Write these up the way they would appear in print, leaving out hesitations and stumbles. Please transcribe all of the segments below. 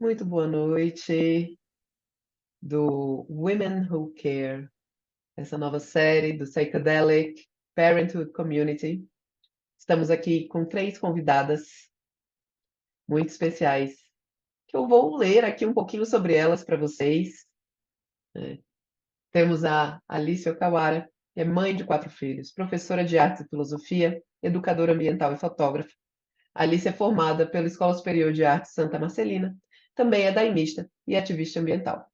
Muito boa noite do Women Who Care, essa nova série do Psychedelic Parenthood Community. Estamos aqui com três convidadas muito especiais, que eu vou ler aqui um pouquinho sobre elas para vocês. Temos a Alice Okawara, que é mãe de 4 filhos, professora de arte e filosofia, educadora ambiental e fotógrafa. A Alice é formada pela Escola Superior de Arte Santa Marcelina, também é daimista e ativista ambiental.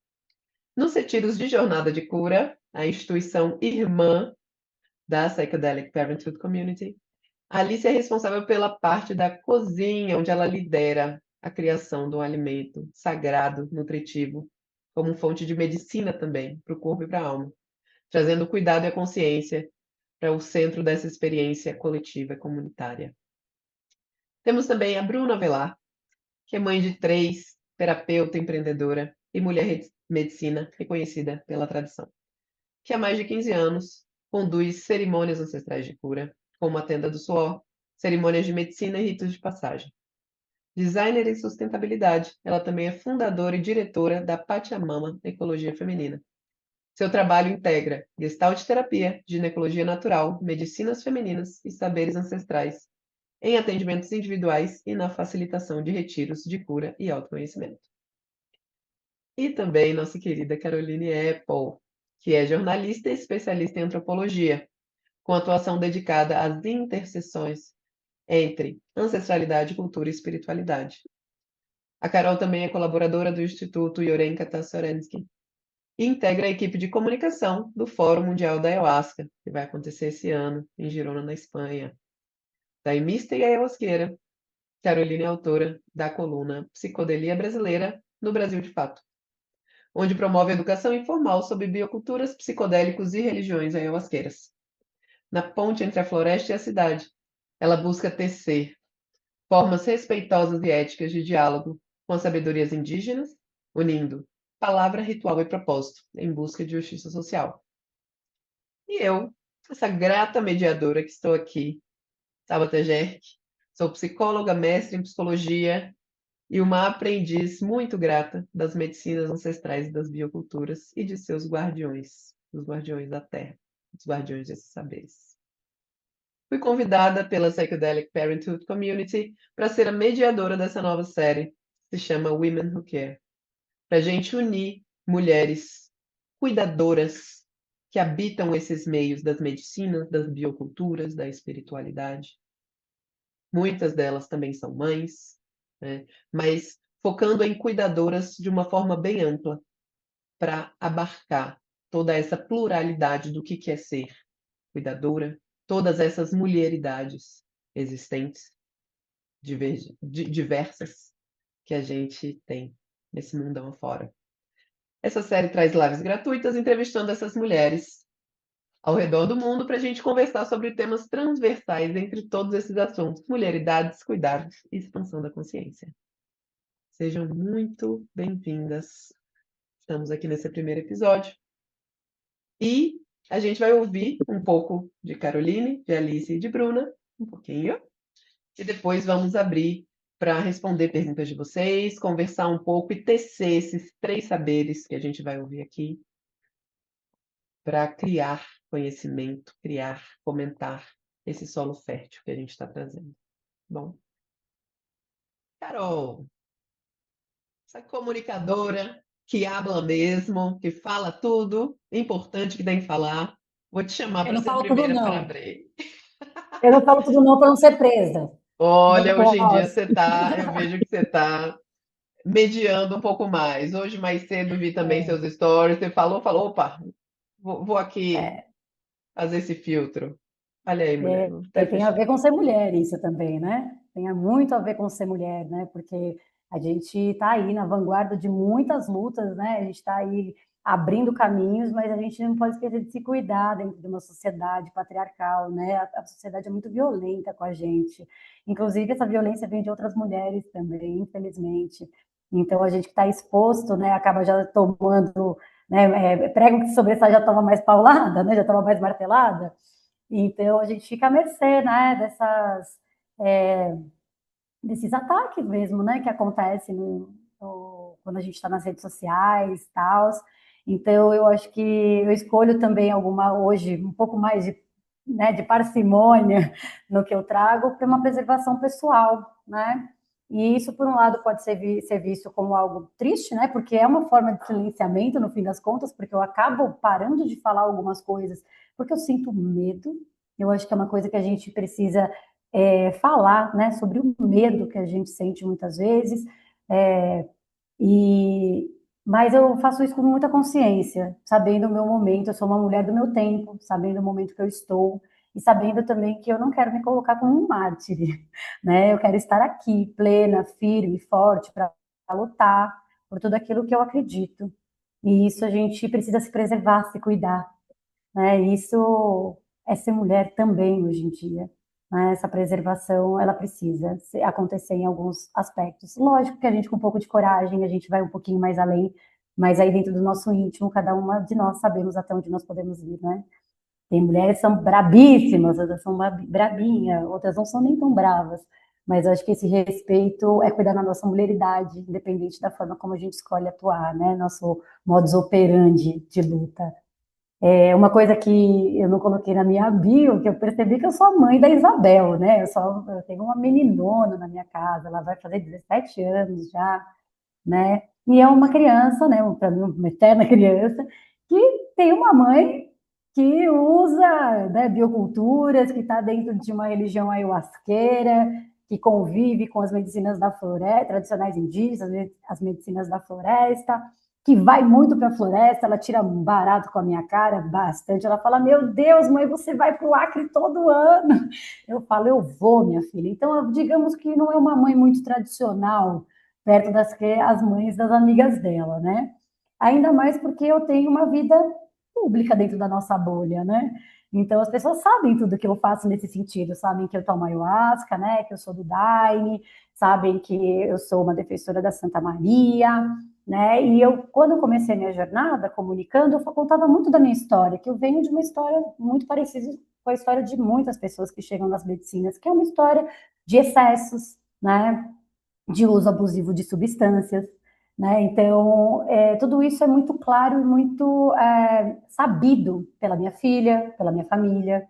Nos retiros de jornada de cura, a instituição irmã da Psychedelic Parenthood Community, a Alice é responsável pela parte da cozinha, onde ela lidera a criação de um alimento sagrado, nutritivo, como fonte de medicina também, para o corpo e para a alma, trazendo o cuidado e a consciência para o centro dessa experiência coletiva e comunitária. Temos também a Bruna Velar, que é mãe de 3, terapeuta, empreendedora e mulher medicina reconhecida pela tradição, que há mais de 15 anos conduz cerimônias ancestrais de cura, como a Tenda do Suor, cerimônias de medicina e ritos de passagem. Designer em sustentabilidade, ela também é fundadora e diretora da Pachamama Ecologia Feminina. Seu trabalho integra gestalt terapia, ginecologia natural, medicinas femininas e saberes ancestrais, em atendimentos individuais e na facilitação de retiros de cura e autoconhecimento. E também nossa querida Caroline Apple, que é jornalista e especialista em antropologia, com atuação dedicada às interseções entre ancestralidade, cultura e espiritualidade. A Carol também é colaboradora do Instituto Yorenka Tassorensky e integra a equipe de comunicação do Fórum Mundial da Ayahuasca, que vai acontecer esse ano, em Girona, na Espanha. Daimista e ayahuasqueira, Caroline é autora da coluna Psicodelia Brasileira no Brasil de Fato, onde promove educação informal sobre bioculturas, psicodélicos e religiões ayahuasqueiras. Na ponte entre a floresta e a cidade, ela busca tecer formas respeitosas e éticas de diálogo com as sabedorias indígenas, unindo palavra, ritual e propósito, em busca de justiça social. E eu, essa grata mediadora que estou aqui, Tabata Jerk, sou psicóloga, mestre em psicologia e uma aprendiz muito grata das medicinas ancestrais e das bioculturas e de seus guardiões, os guardiões da terra, os guardiões desses saberes. Fui convidada pela Psychedelic Parenthood Community para ser a mediadora dessa nova série, que se chama Women Who Care, para a gente unir mulheres cuidadoras que habitam esses meios das medicinas, das bioculturas, da espiritualidade. Muitas delas também são mães, né? Mas focando em cuidadoras de uma forma bem ampla, para abarcar toda essa pluralidade do que é ser cuidadora, todas essas mulheridades existentes, diversas, que a gente tem nesse mundão afora. Essa série traz lives gratuitas entrevistando essas mulheres ao redor do mundo para a gente conversar sobre temas transversais entre todos esses assuntos: mulheridades, cuidados e expansão da consciência. Sejam muito bem-vindas. Estamos aqui nesse primeiro episódio e a gente vai ouvir um pouco de Caroline, de Alice e de Bruna, um pouquinho, e depois vamos abrir para responder perguntas de vocês, conversar um pouco e tecer esses 3 saberes que a gente vai ouvir aqui para criar conhecimento, criar, fomentar esse solo fértil que a gente está trazendo. Bom, Carol, essa comunicadora que habla mesmo, que fala tudo importante que tem que falar, vou te chamar Eu para não ser a falo tudo, primeira para não. abrir. Eu não falo tudo, não, para não ser presa. Não Olha, hoje em dia posso. eu vejo que você está mediando um pouco mais. Hoje, mais cedo, vi também seus stories. Você falou, opa, vou aqui É, fazer esse filtro. Olha aí, mulher, vou até tem a fechar. ver com ser mulher isso também, né? Tem muito a ver com ser mulher, né? Porque a gente está aí na vanguarda de muitas lutas, né? A gente está aí abrindo caminhos, mas a gente não pode esquecer de se cuidar dentro de uma sociedade patriarcal, né? A sociedade é muito violenta com a gente. Inclusive, essa violência vem de outras mulheres também, infelizmente. Então, a gente que está exposto, né, acaba já tomando, né, prego que sobressai já toma mais paulada, né? Já toma mais martelada. Então, a gente fica à mercê, né, desses ataques mesmo, né, que acontecem quando a gente está nas redes sociais e tal. Então, eu acho que eu escolho também alguma, hoje, um pouco mais de, né, de parcimônia no que eu trago para uma preservação pessoal, né? E isso, por um lado, pode ser visto como algo triste, né? Porque é uma forma de silenciamento, no fim das contas, porque eu acabo parando de falar algumas coisas, porque eu sinto medo. Eu acho que é uma coisa que a gente precisa falar, né? Sobre o medo que a gente sente muitas vezes. É, e, mas eu faço isso com muita consciência, sabendo o meu momento. Eu sou uma mulher do meu tempo, sabendo o momento que eu estou e sabendo também que eu não quero me colocar como um mártir, né? Eu quero estar aqui, plena, firme, forte, para lutar por tudo aquilo que eu acredito. E isso a gente precisa se preservar, se cuidar, né? Isso é ser mulher também hoje em dia, né? Essa preservação, ela precisa acontecer em alguns aspectos. Lógico que a gente com um pouco de coragem, a gente vai um pouquinho mais além, mas aí dentro do nosso íntimo, cada uma de nós sabemos até onde nós podemos ir, né? Tem mulheres que são brabíssimas, outras são brabinhas, outras não são nem tão bravas. Mas eu acho que esse respeito é cuidar da nossa mulheridade, independente da forma como a gente escolhe atuar, né? Nosso modus operandi de luta. É uma coisa que eu não coloquei na minha bio, que eu percebi que eu sou a mãe da Isabel, né? Eu tenho uma meninona na minha casa, ela vai fazer 17 anos já, né? E é uma criança, né? Para mim, uma eterna criança, que tem uma mãe que usa, né, bioculturas, que está dentro de uma religião ayahuasqueira, que convive com as medicinas da floresta, tradicionais indígenas, as medicinas da floresta, que vai muito para a floresta, ela tira um barato com a minha cara, bastante. Ela fala: Meu Deus, mãe, você vai para o Acre todo ano. Eu falo: Eu vou, minha filha. Então, digamos que não é uma mãe muito tradicional, perto das que as mães das amigas dela, né? Ainda mais porque eu tenho uma vida pública dentro da nossa bolha, né? Então as pessoas sabem tudo que eu faço nesse sentido, sabem que eu tomo ayahuasca, né? Que eu sou do Daime, sabem que eu sou uma defensora da Santa Maria, né? E eu, quando eu comecei a minha jornada comunicando, eu contava muito da minha história, que eu venho de uma história muito parecida com a história de muitas pessoas que chegam nas medicinas, que é uma história de excessos, né? De uso abusivo de substâncias, né? Então, tudo isso é muito claro e muito sabido pela minha filha, pela minha família.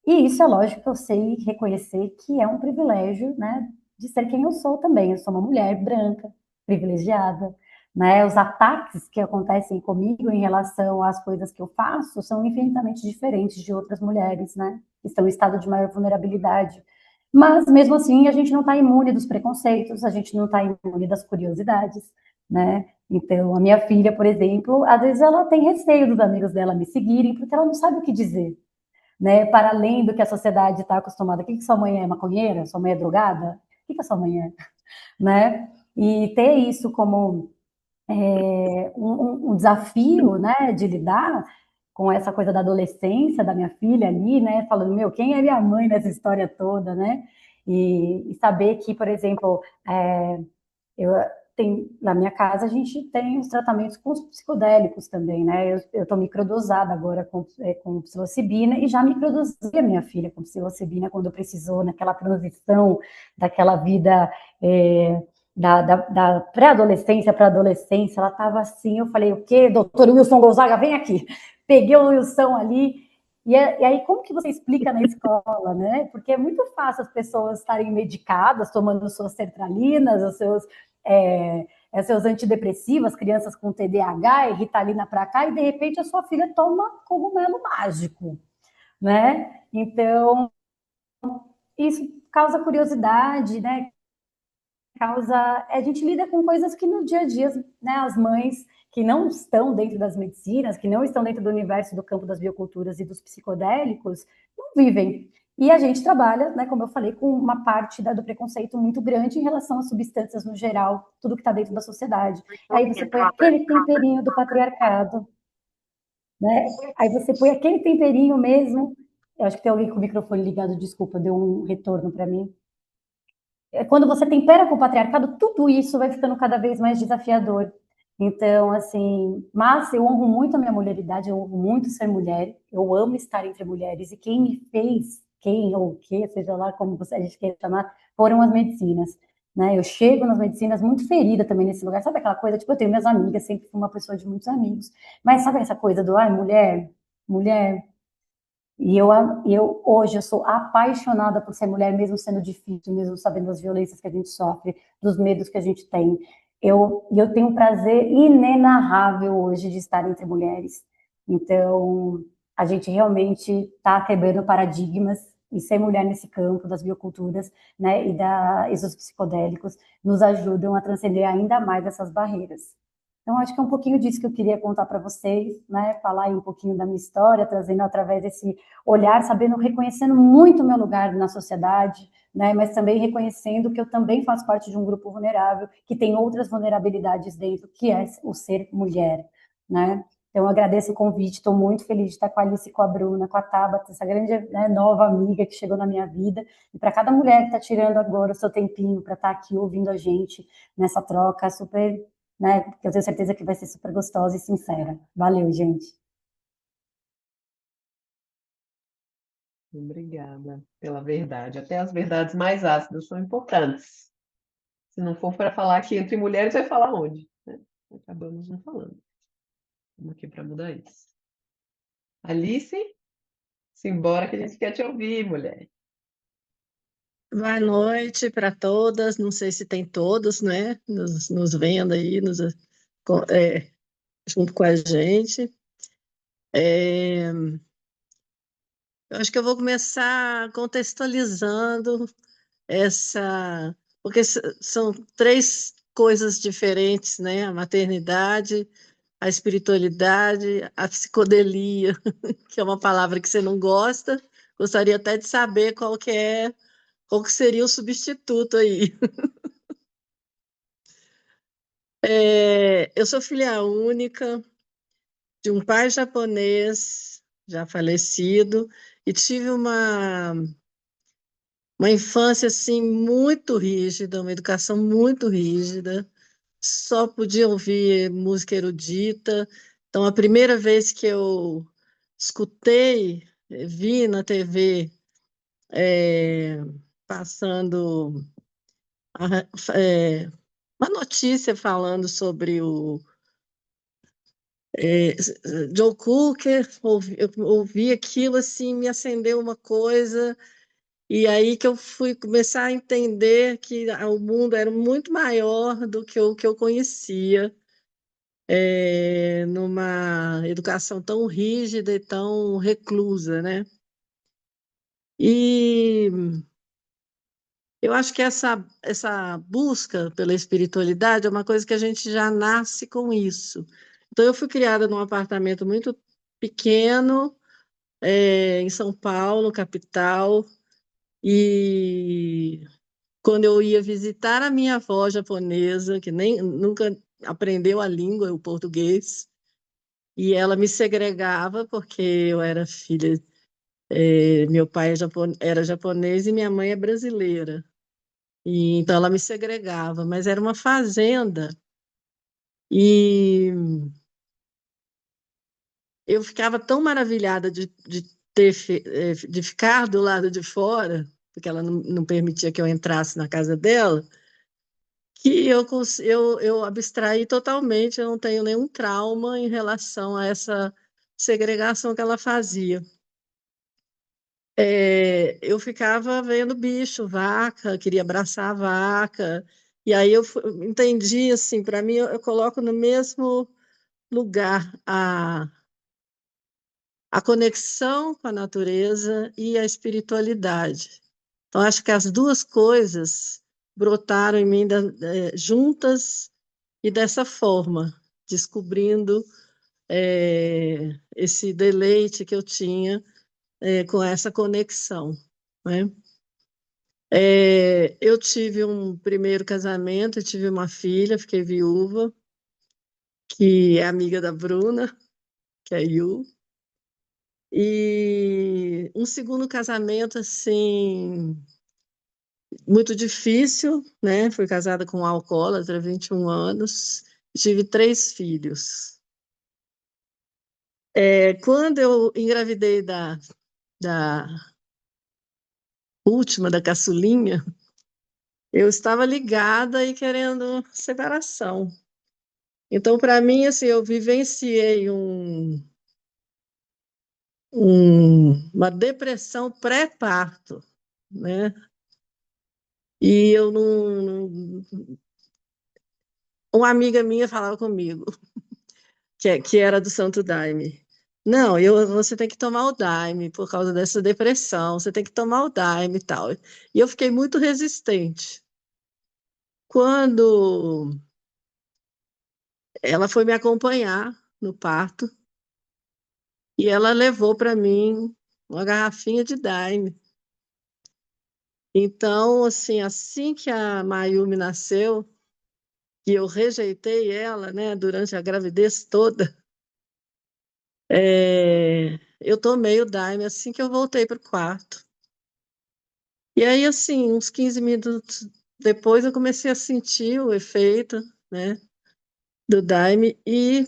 E isso é lógico que eu sei reconhecer que é um privilégio, né? De ser quem eu sou também. Eu sou uma mulher branca, privilegiada, né? Os ataques que acontecem comigo em relação às coisas que eu faço são infinitamente diferentes de outras mulheres, né? Que estão em estado de maior vulnerabilidade. Mas, mesmo assim, a gente não está imune dos preconceitos, a gente não está imune das curiosidades, né? Então, a minha filha, por exemplo, às vezes ela tem receio dos amigos dela me seguirem, porque ela não sabe o que dizer, né? Para além do que a sociedade está acostumada. O que sua mãe é maconheira? Sua mãe é drogada? O que a sua mãe é? Né? E ter isso como um desafio, né, de lidar com essa coisa da adolescência da minha filha ali, né, falando, meu, quem é minha mãe nessa história toda, né, e saber que, por exemplo, eu na minha casa a gente tem os tratamentos com os psicodélicos também, né, eu tô microdosada agora com psilocibina e já microdosei a minha filha com psilocibina quando precisou, naquela transição daquela vida da pré-adolescência para adolescência, ela estava assim, eu falei, o quê? Doutor Wilson Gonzaga, vem aqui. Peguei o Wilson ali, e aí como que você explica na escola, né? Porque é muito fácil as pessoas estarem medicadas, tomando suas sertralinas, os seus antidepressivos, crianças com TDAH e Ritalina para cá, e de repente a sua filha toma cogumelo mágico, né? Então, isso causa curiosidade, né? A gente lida com coisas que no dia a dia, né, as mães que não estão dentro das medicinas, que não estão dentro do universo do campo das bioculturas e dos psicodélicos, não vivem. E a gente trabalha, né, como eu falei, com uma parte do preconceito muito grande em relação às substâncias no geral, tudo que está dentro da sociedade. Aí você põe aquele temperinho do patriarcado, né? Aí você põe aquele temperinho mesmo. Eu acho que tem alguém com o microfone ligado, desculpa, deu um retorno para mim. Quando você tempera com o patriarcado, tudo isso vai ficando cada vez mais desafiador. Então, assim, mas eu honro muito a minha mulheridade, eu honro muito ser mulher, eu amo estar entre mulheres, e quem me fez, quem ou o que, seja lá como a gente queira chamar, foram as medicinas. né? Eu chego nas medicinas muito ferida também nesse lugar. Sabe aquela coisa? Tipo, eu tenho minhas amigas, sempre fui uma pessoa de muitos amigos. Mas sabe essa coisa do, ai, mulher, mulher. E eu hoje eu sou apaixonada por ser mulher, mesmo sendo difícil, mesmo sabendo das violências que a gente sofre, dos medos que a gente tem. E eu tenho um prazer inenarrável hoje de estar entre mulheres. Então, a gente realmente está quebrando paradigmas e ser mulher nesse campo das bioculturas, né, e dos psicodélicos nos ajudam a transcender ainda mais essas barreiras. Então, acho que é um pouquinho disso que eu queria contar para vocês, né? Falar aí um pouquinho da minha história, trazendo através desse olhar, sabendo, reconhecendo muito o meu lugar na sociedade, né? Mas também reconhecendo que eu também faço parte de um grupo vulnerável, que tem outras vulnerabilidades dentro, que é o ser mulher, né? Então, eu agradeço o convite, estou muito feliz de estar com a Alice, com a Bruna, com a Tabata, essa grande, né, nova amiga que chegou na minha vida. E para cada mulher que está tirando agora o seu tempinho para estar aqui ouvindo a gente nessa troca super, né? Porque eu tenho certeza que vai ser super gostosa e sincera. Valeu, gente. Obrigada pela verdade. Até as verdades mais ácidas são importantes. Se não for para falar aqui entre mulheres, vai falar onde, né? Acabamos não falando. Estamos aqui para mudar isso. Alice, simbora que a gente quer te ouvir, mulher. Boa noite para todas. Não sei se tem todos, né? Nos vendo aí, com- é, junto com a gente. É, eu acho que eu vou começar contextualizando essa, porque são três coisas diferentes, né? A maternidade, a espiritualidade, a psicodelia, que é uma palavra que você não gosta. Gostaria até de saber qual que seria o substituto aí. Eu sou filha única de um pai japonês já falecido e tive uma infância assim muito rígida, uma educação muito rígida. Só podia ouvir música erudita. Então, a primeira vez que eu escutei, vi na TV eh, passando a- eh, uma notícia falando sobre o É, Joe Cooker, eu ouvi aquilo assim, me acendeu uma coisa, e aí que eu fui começar a entender que o mundo era muito maior do que o que eu conhecia, numa educação tão rígida e tão reclusa, né? E eu acho que essa busca pela espiritualidade é uma coisa que a gente já nasce com isso. Então, eu fui criada num apartamento muito pequeno, em São Paulo, capital, e quando eu ia visitar a minha avó japonesa, que nem nunca aprendeu a língua, o português, e ela me segregava porque eu era filha, meu pai era japonês e minha mãe é brasileira. E então ela me segregava, mas era uma fazenda e eu ficava tão maravilhada de ficar do lado de fora, porque ela não permitia que eu entrasse na casa dela, que eu abstraí totalmente, eu não tenho nenhum trauma em relação a essa segregação que ela fazia. Eu ficava vendo bicho, vaca, queria abraçar a vaca, e aí entendi, assim, para mim, eu coloco no mesmo lugar a conexão com a natureza e a espiritualidade. Então, acho que as duas coisas brotaram em mim juntas e dessa forma, descobrindo esse deleite que eu tinha com essa conexão, né? Eu tive um primeiro casamento, eu tive uma filha, fiquei viúva, que é amiga da Bruna, que é a Yu. E um segundo casamento, assim, muito difícil, né? Fui casada com um alcoólatra há 21 anos, tive três filhos. Quando eu engravidei da última, da caçulinha, eu estava ligada e querendo separação. Então, para mim, assim, eu vivenciei uma depressão pré-parto, né? E eu uma amiga minha falava comigo, que era do Santo Daime. Não, você tem que tomar o Daime por causa dessa depressão, você tem que tomar o Daime e tal. E eu fiquei muito resistente. Quando ela foi me acompanhar no parto, e ela levou para mim uma garrafinha de Daime. Então, assim que a Mayumi nasceu, que eu rejeitei ela, né, durante a gravidez toda, eu tomei o Daime assim que eu voltei para o quarto. E aí, assim, uns 15 minutos depois, eu comecei a sentir o efeito, né, do Daime, e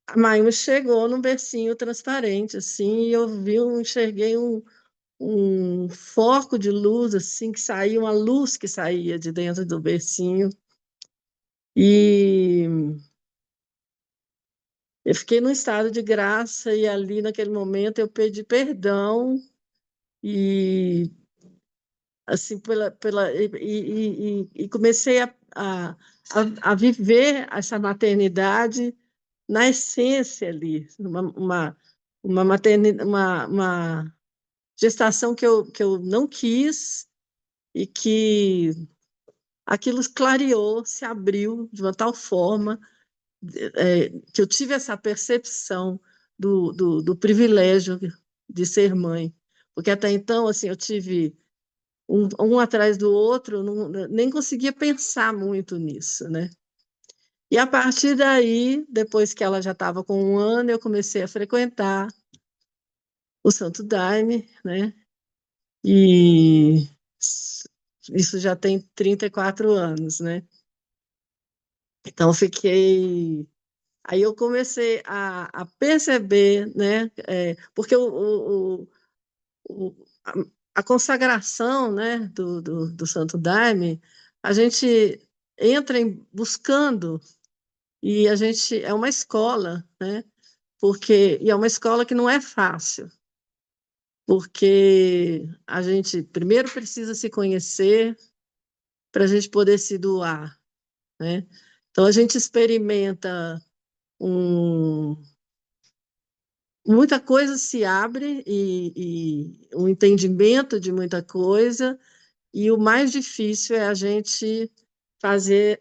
a Mayumi chegou num bercinho transparente, assim, e enxerguei um foco de luz, assim, que saía, uma luz que saía de dentro do bercinho. E eu fiquei num estado de graça, e ali, naquele momento, eu pedi perdão, e, assim, e comecei a viver essa maternidade na essência ali, uma gestação que eu não quis, e que aquilo clareou, se abriu de uma tal forma que eu tive essa percepção do privilégio de ser mãe. Porque até então, assim, eu tive um atrás do outro, nem conseguia pensar muito nisso, né? E a partir daí, depois que ela já estava com 1 ano, eu comecei a frequentar o Santo Daime, né? E isso já tem 34 anos, né? Então, aí eu comecei a perceber, né? Porque a, a consagração, né, do Santo Daime, a gente entra buscando, e a gente é uma escola, né? E é uma escola que não é fácil, porque a gente primeiro precisa se conhecer para a gente poder se doar, né? Então a gente experimenta um, muita coisa se abre, e um entendimento de muita coisa, e o mais difícil é a gente fazer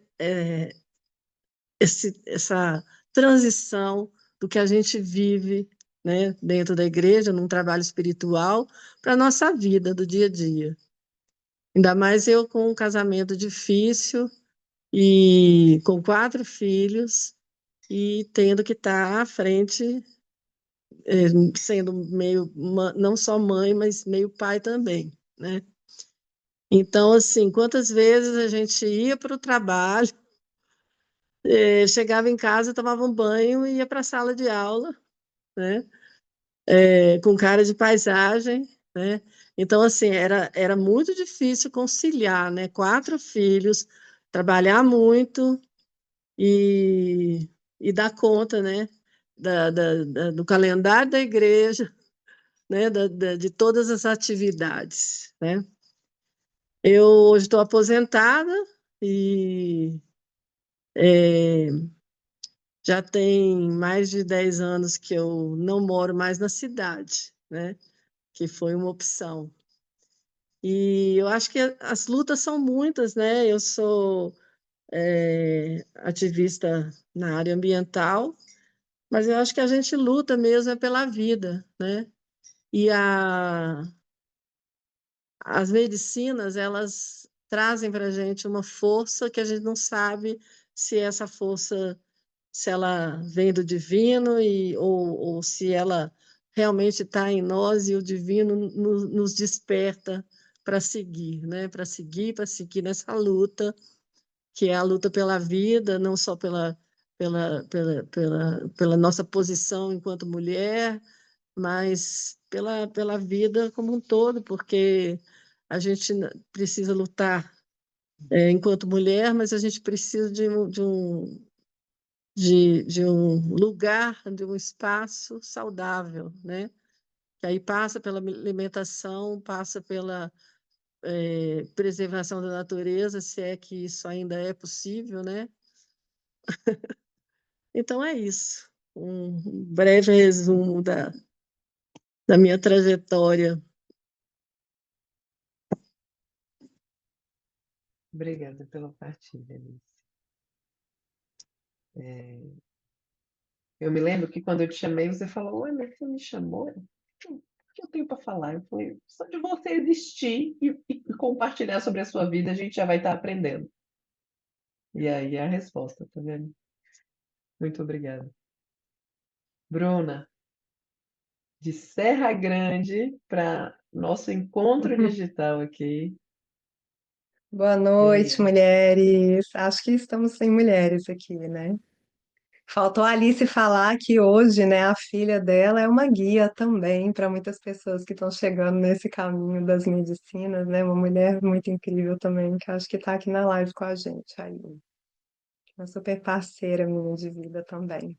essa transição do que a gente vive, né, dentro da igreja, num trabalho espiritual, para a nossa vida do dia a dia. Ainda mais eu com um casamento difícil e com 4 filhos, e tendo que estar à frente, sendo meio, não só mãe, mas meio pai também, né? Então, assim, quantas vezes a gente ia para o trabalho, chegava em casa, tomava um banho e ia para a sala de aula, né? Com cara de paisagem, né? Então, assim, era muito difícil conciliar, né? 4 filhos, trabalhar muito e, e dar conta, né? Do calendário da igreja, né? De todas as atividades, né? Eu hoje estou aposentada e é, já tem mais de 10 anos que eu não moro mais na cidade, né? Que foi uma opção. E eu acho que as lutas são muitas, né? Eu sou ativista na área ambiental, mas eu acho que a gente luta mesmo pela vida, né? E as medicinas, elas trazem para a gente uma força que a gente não sabe se essa força, se ela vem do divino, ou se ela realmente está em nós, e o divino nos desperta para seguir, né? Para seguir nessa luta, que é a luta pela vida, não só pela nossa posição enquanto mulher, mas pela vida como um todo, porque a gente precisa lutar enquanto mulher, mas a gente precisa de um lugar, de um espaço saudável, né? Que aí passa pela alimentação, passa pela preservação da natureza, se é que isso ainda é possível, né? Então é isso, um breve resumo da minha trajetória. Obrigada pela partilha, Alice. É, eu me lembro que quando eu te chamei, você falou: Oi, mas você me chamou? O que eu tenho para falar? Eu falei: só de você existir e compartilhar sobre a sua vida, a gente já vai estar aprendendo. E aí é a resposta, tá vendo? Muito obrigada. Bruna, de Serra Grande para nosso encontro digital aqui. Boa E noite, aí? mulheres. Acho que estamos sem mulheres aqui, né? Faltou a Alice falar que hoje, né, a filha dela é uma guia também para muitas pessoas que estão chegando nesse caminho das medicinas, né? Uma mulher muito incrível também, que acho que está aqui na live com a gente aí. Uma super parceira minha de vida também.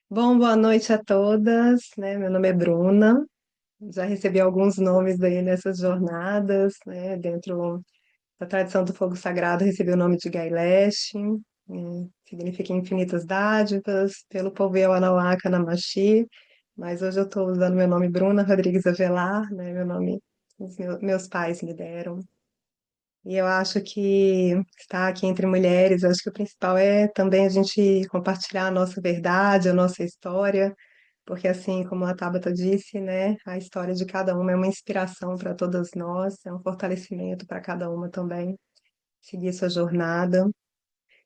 Bom, boa noite a todas, né? Meu nome é Bruna. Já recebi alguns nomes aí nessas jornadas, né? Dentro da tradição do fogo sagrado, recebeu o nome de Gailesh, significa infinitas dádivas, pelo povo Yawanawaka Namashi, mas hoje eu estou usando meu nome Bruna Rodrigues Avelar, né, meu nome os meus pais me deram. E eu acho que estar aqui entre mulheres, eu acho que o principal é também a gente compartilhar a nossa verdade, a nossa história, porque assim como a Tabata disse, né, a história de cada uma é uma inspiração para todas nós, é um fortalecimento para cada uma também seguir sua jornada.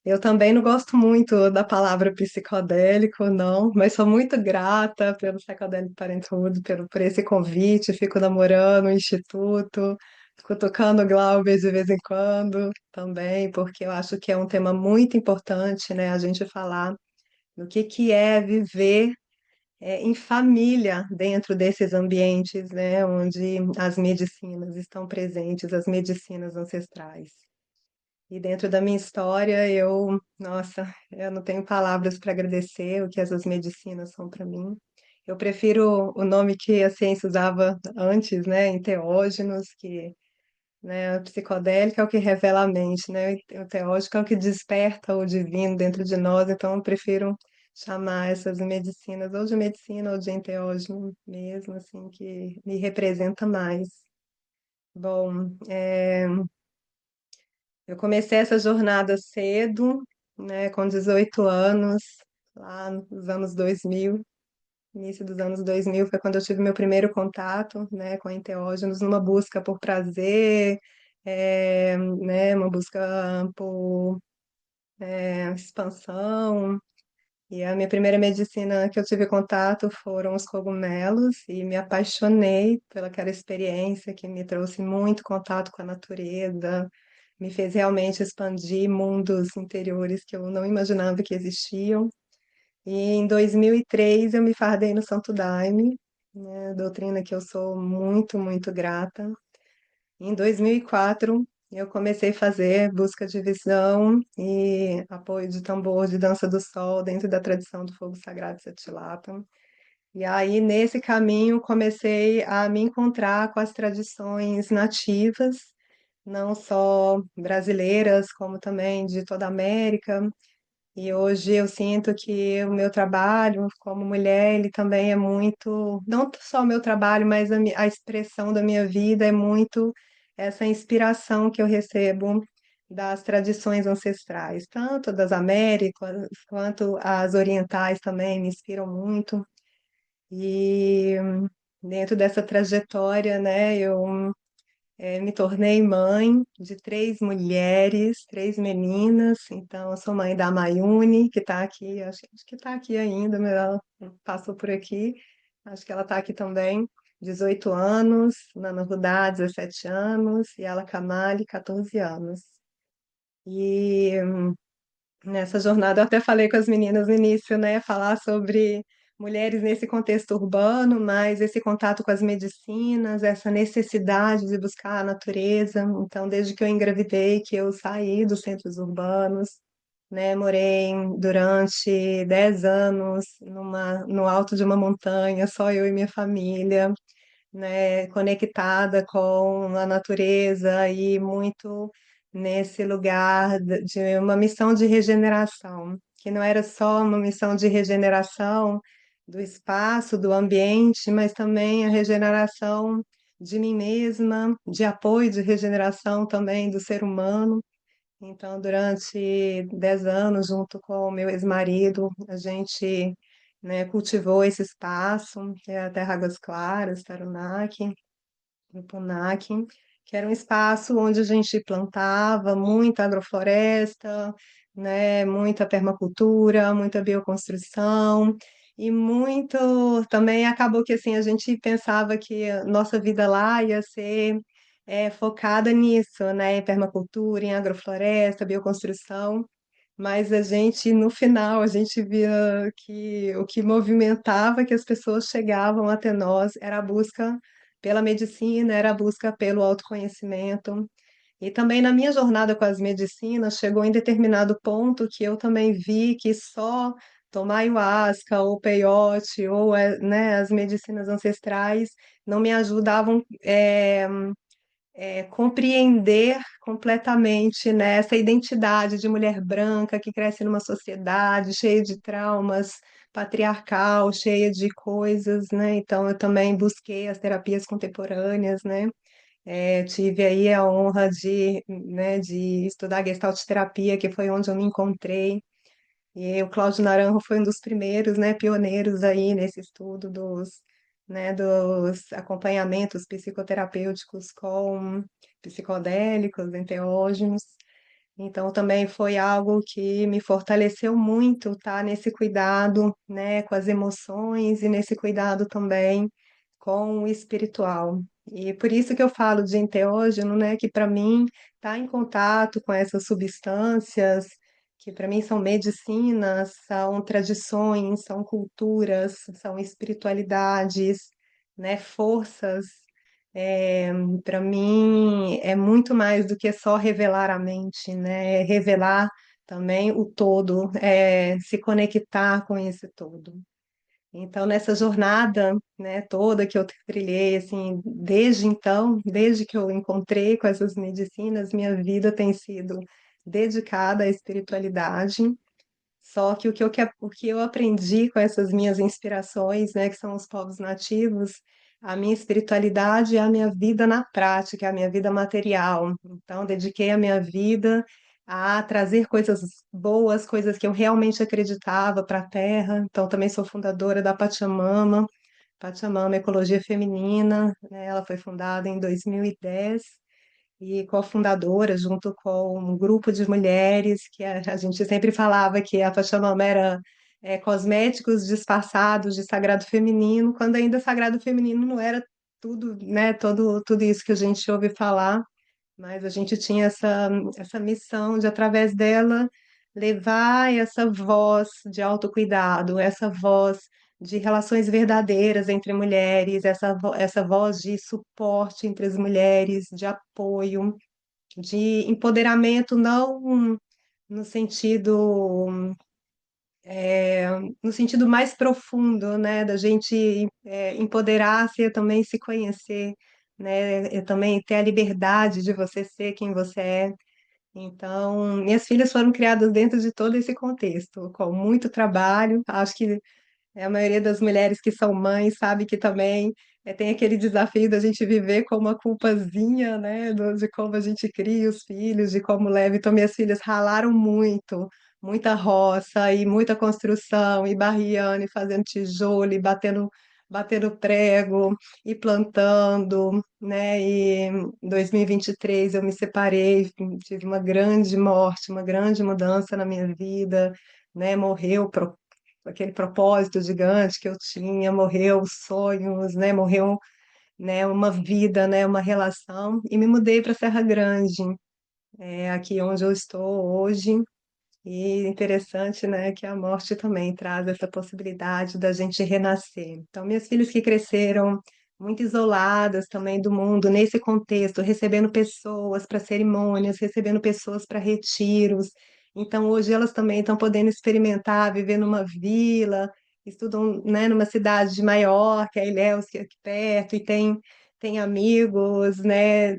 Eu também não gosto muito da palavra psicodélico, não, mas sou muito grata pelo Psychedelic Parenthood, por esse convite. Fico namorando o Instituto, fico tocando Glauber de vez em quando também, porque eu acho que é um tema muito importante, né, a gente falar do que é viver em família dentro desses ambientes, né, onde as medicinas estão presentes, as medicinas ancestrais. E dentro da minha história, nossa, eu não tenho palavras para agradecer o que essas medicinas são para mim. Eu prefiro o nome que a ciência usava antes, né, enteógenos, que, né, a psicodélica é o que revela a mente, né, o teógeno é o que desperta o divino dentro de nós, então eu prefiro chamar essas medicinas ou de medicina ou de enteógeno mesmo, assim, que me representa mais. Bom, eu comecei essa jornada cedo, né, com 18 anos, lá nos anos 2000, início dos anos 2000 foi quando eu tive meu primeiro contato, né, com enteógenos, numa busca por prazer, né, uma busca por expansão. E a minha primeira medicina que eu tive contato foram os cogumelos e me apaixonei pelaquela experiência que me trouxe muito contato com a natureza, me fez realmente expandir mundos interiores que eu não imaginava que existiam. E em 2003 eu me fardei no Santo Daime, né, doutrina que eu sou muito, muito grata. Em 2004, eu comecei a fazer busca de visão e apoio de tambor de dança do sol dentro da tradição do fogo sagrado Setilapa. E aí, nesse caminho, comecei a me encontrar com as tradições nativas, não só brasileiras, como também de toda a América. E hoje eu sinto que o meu trabalho como mulher, ele também é muito, não só o meu trabalho, mas a expressão da minha vida é muito essa inspiração que eu recebo das tradições ancestrais, tanto das Américas quanto as orientais também me inspiram muito. E dentro dessa trajetória, né, eu me tornei mãe de três mulheres, três meninas. Então, eu sou mãe da Mayune, que está aqui, acho que está aqui ainda, mas ela passou por aqui. Acho que ela está aqui também. 18 anos, Nana Rudá, 17 anos, e ela Kamali, 14 anos. E nessa jornada eu até falei com as meninas no início, né, falar sobre mulheres nesse contexto urbano, mas esse contato com as medicinas, essa necessidade de buscar a natureza. Então, desde que eu engravidei, que eu saí dos centros urbanos, né, morei durante 10 anos no alto de uma montanha, só eu e minha família, né, conectada com a natureza e muito nesse lugar de uma missão de regeneração, que não era só uma missão de regeneração do espaço, do ambiente, mas também a regeneração de mim mesma, de apoio, de regeneração também do ser humano. Então, durante 10 anos, junto com o meu ex-marido, a gente, né, cultivou esse espaço, que é a Terra Águas Claras, Tarunac, Grupo NAC, que era um espaço onde a gente plantava muita agrofloresta, né, muita permacultura, muita bioconstrução, e muito também acabou que assim a gente pensava que a nossa vida lá ia ser focada nisso, né, em permacultura, em agrofloresta, bioconstrução. Mas a gente, no final, a gente via que o que movimentava que as pessoas chegavam até nós era a busca pela medicina, era a busca pelo autoconhecimento. E também na minha jornada com as medicinas, chegou em determinado ponto que eu também vi que só tomar ayahuasca ou peiote ou né, as medicinas ancestrais não me ajudavam compreender completamente, né, essa identidade de mulher branca que cresce numa sociedade cheia de traumas, patriarcal, cheia de coisas, né? Então eu também busquei as terapias contemporâneas, né? Tive aí a honra de, né, de estudar Gestalt terapia, que foi onde eu me encontrei. E o Cláudio Naranjo foi um dos primeiros, né, pioneiros aí nesse estudo dos acompanhamentos psicoterapêuticos com psicodélicos, enteógenos. Então, também foi algo que me fortaleceu muito, tá? Nesse cuidado, né, com as emoções e nesse cuidado também com o espiritual. E por isso que eu falo de enteógeno, né, que para mim estar em contato com essas substâncias, que para mim são medicinas, são tradições, são culturas, são espiritualidades, né, forças para mim é muito mais do que só revelar a mente, né? É revelar também o todo, se conectar com esse todo. Então, nessa jornada, né, toda que eu trilhei, assim, desde então, desde que eu encontrei com essas medicinas, minha vida tem sido dedicada à espiritualidade. Só que o que eu aprendi com essas minhas inspirações, né, que são os povos nativos, a minha espiritualidade é a minha vida na prática, é a minha vida material. Então, dediquei a minha vida a trazer coisas boas, coisas que eu realmente acreditava para a Terra. Então, também sou fundadora da Pachamama, Pachamama Ecologia Feminina, né? Ela foi fundada em 2010 e cofundadora, junto com um grupo de mulheres, que a gente sempre falava que a Pachamama era cosméticos disfarçados de sagrado feminino, quando ainda sagrado feminino não era tudo, né, tudo isso que a gente ouve falar, mas a gente tinha essa missão de, através dela, levar essa voz de autocuidado, essa voz de relações verdadeiras entre mulheres, essa voz de suporte entre as mulheres, de apoio, de empoderamento, não no sentido, no sentido mais profundo, né, da gente empoderar-se e também se conhecer, né, e também ter a liberdade de você ser quem você é. Então, minhas filhas foram criadas dentro de todo esse contexto, com muito trabalho. Acho que a maioria das mulheres que são mães sabe que também tem aquele desafio da gente viver com uma culpazinha, né, de como a gente cria os filhos, de como leva. Então, minhas filhas ralaram muito, muita roça e muita construção, e barriando, e fazendo tijolo, e batendo prego, e plantando, né, e em 2023 eu me separei, tive uma grande morte, uma grande mudança na minha vida, né, morreu aquele propósito gigante que eu tinha, morreu os sonhos, né? Morreu, né, uma vida, né, uma relação, e me mudei para Serra Grande, aqui onde eu estou hoje, E interessante, né, que a morte também traz essa possibilidade da gente renascer. Então, minhas filhas que cresceram muito isoladas também do mundo, nesse contexto, recebendo pessoas para cerimônias, recebendo pessoas para retiros. Então, hoje elas também estão podendo experimentar, viver numa vila, estudam, né, numa cidade maior, que é Ilhéus, que é aqui perto, e tem amigos, né,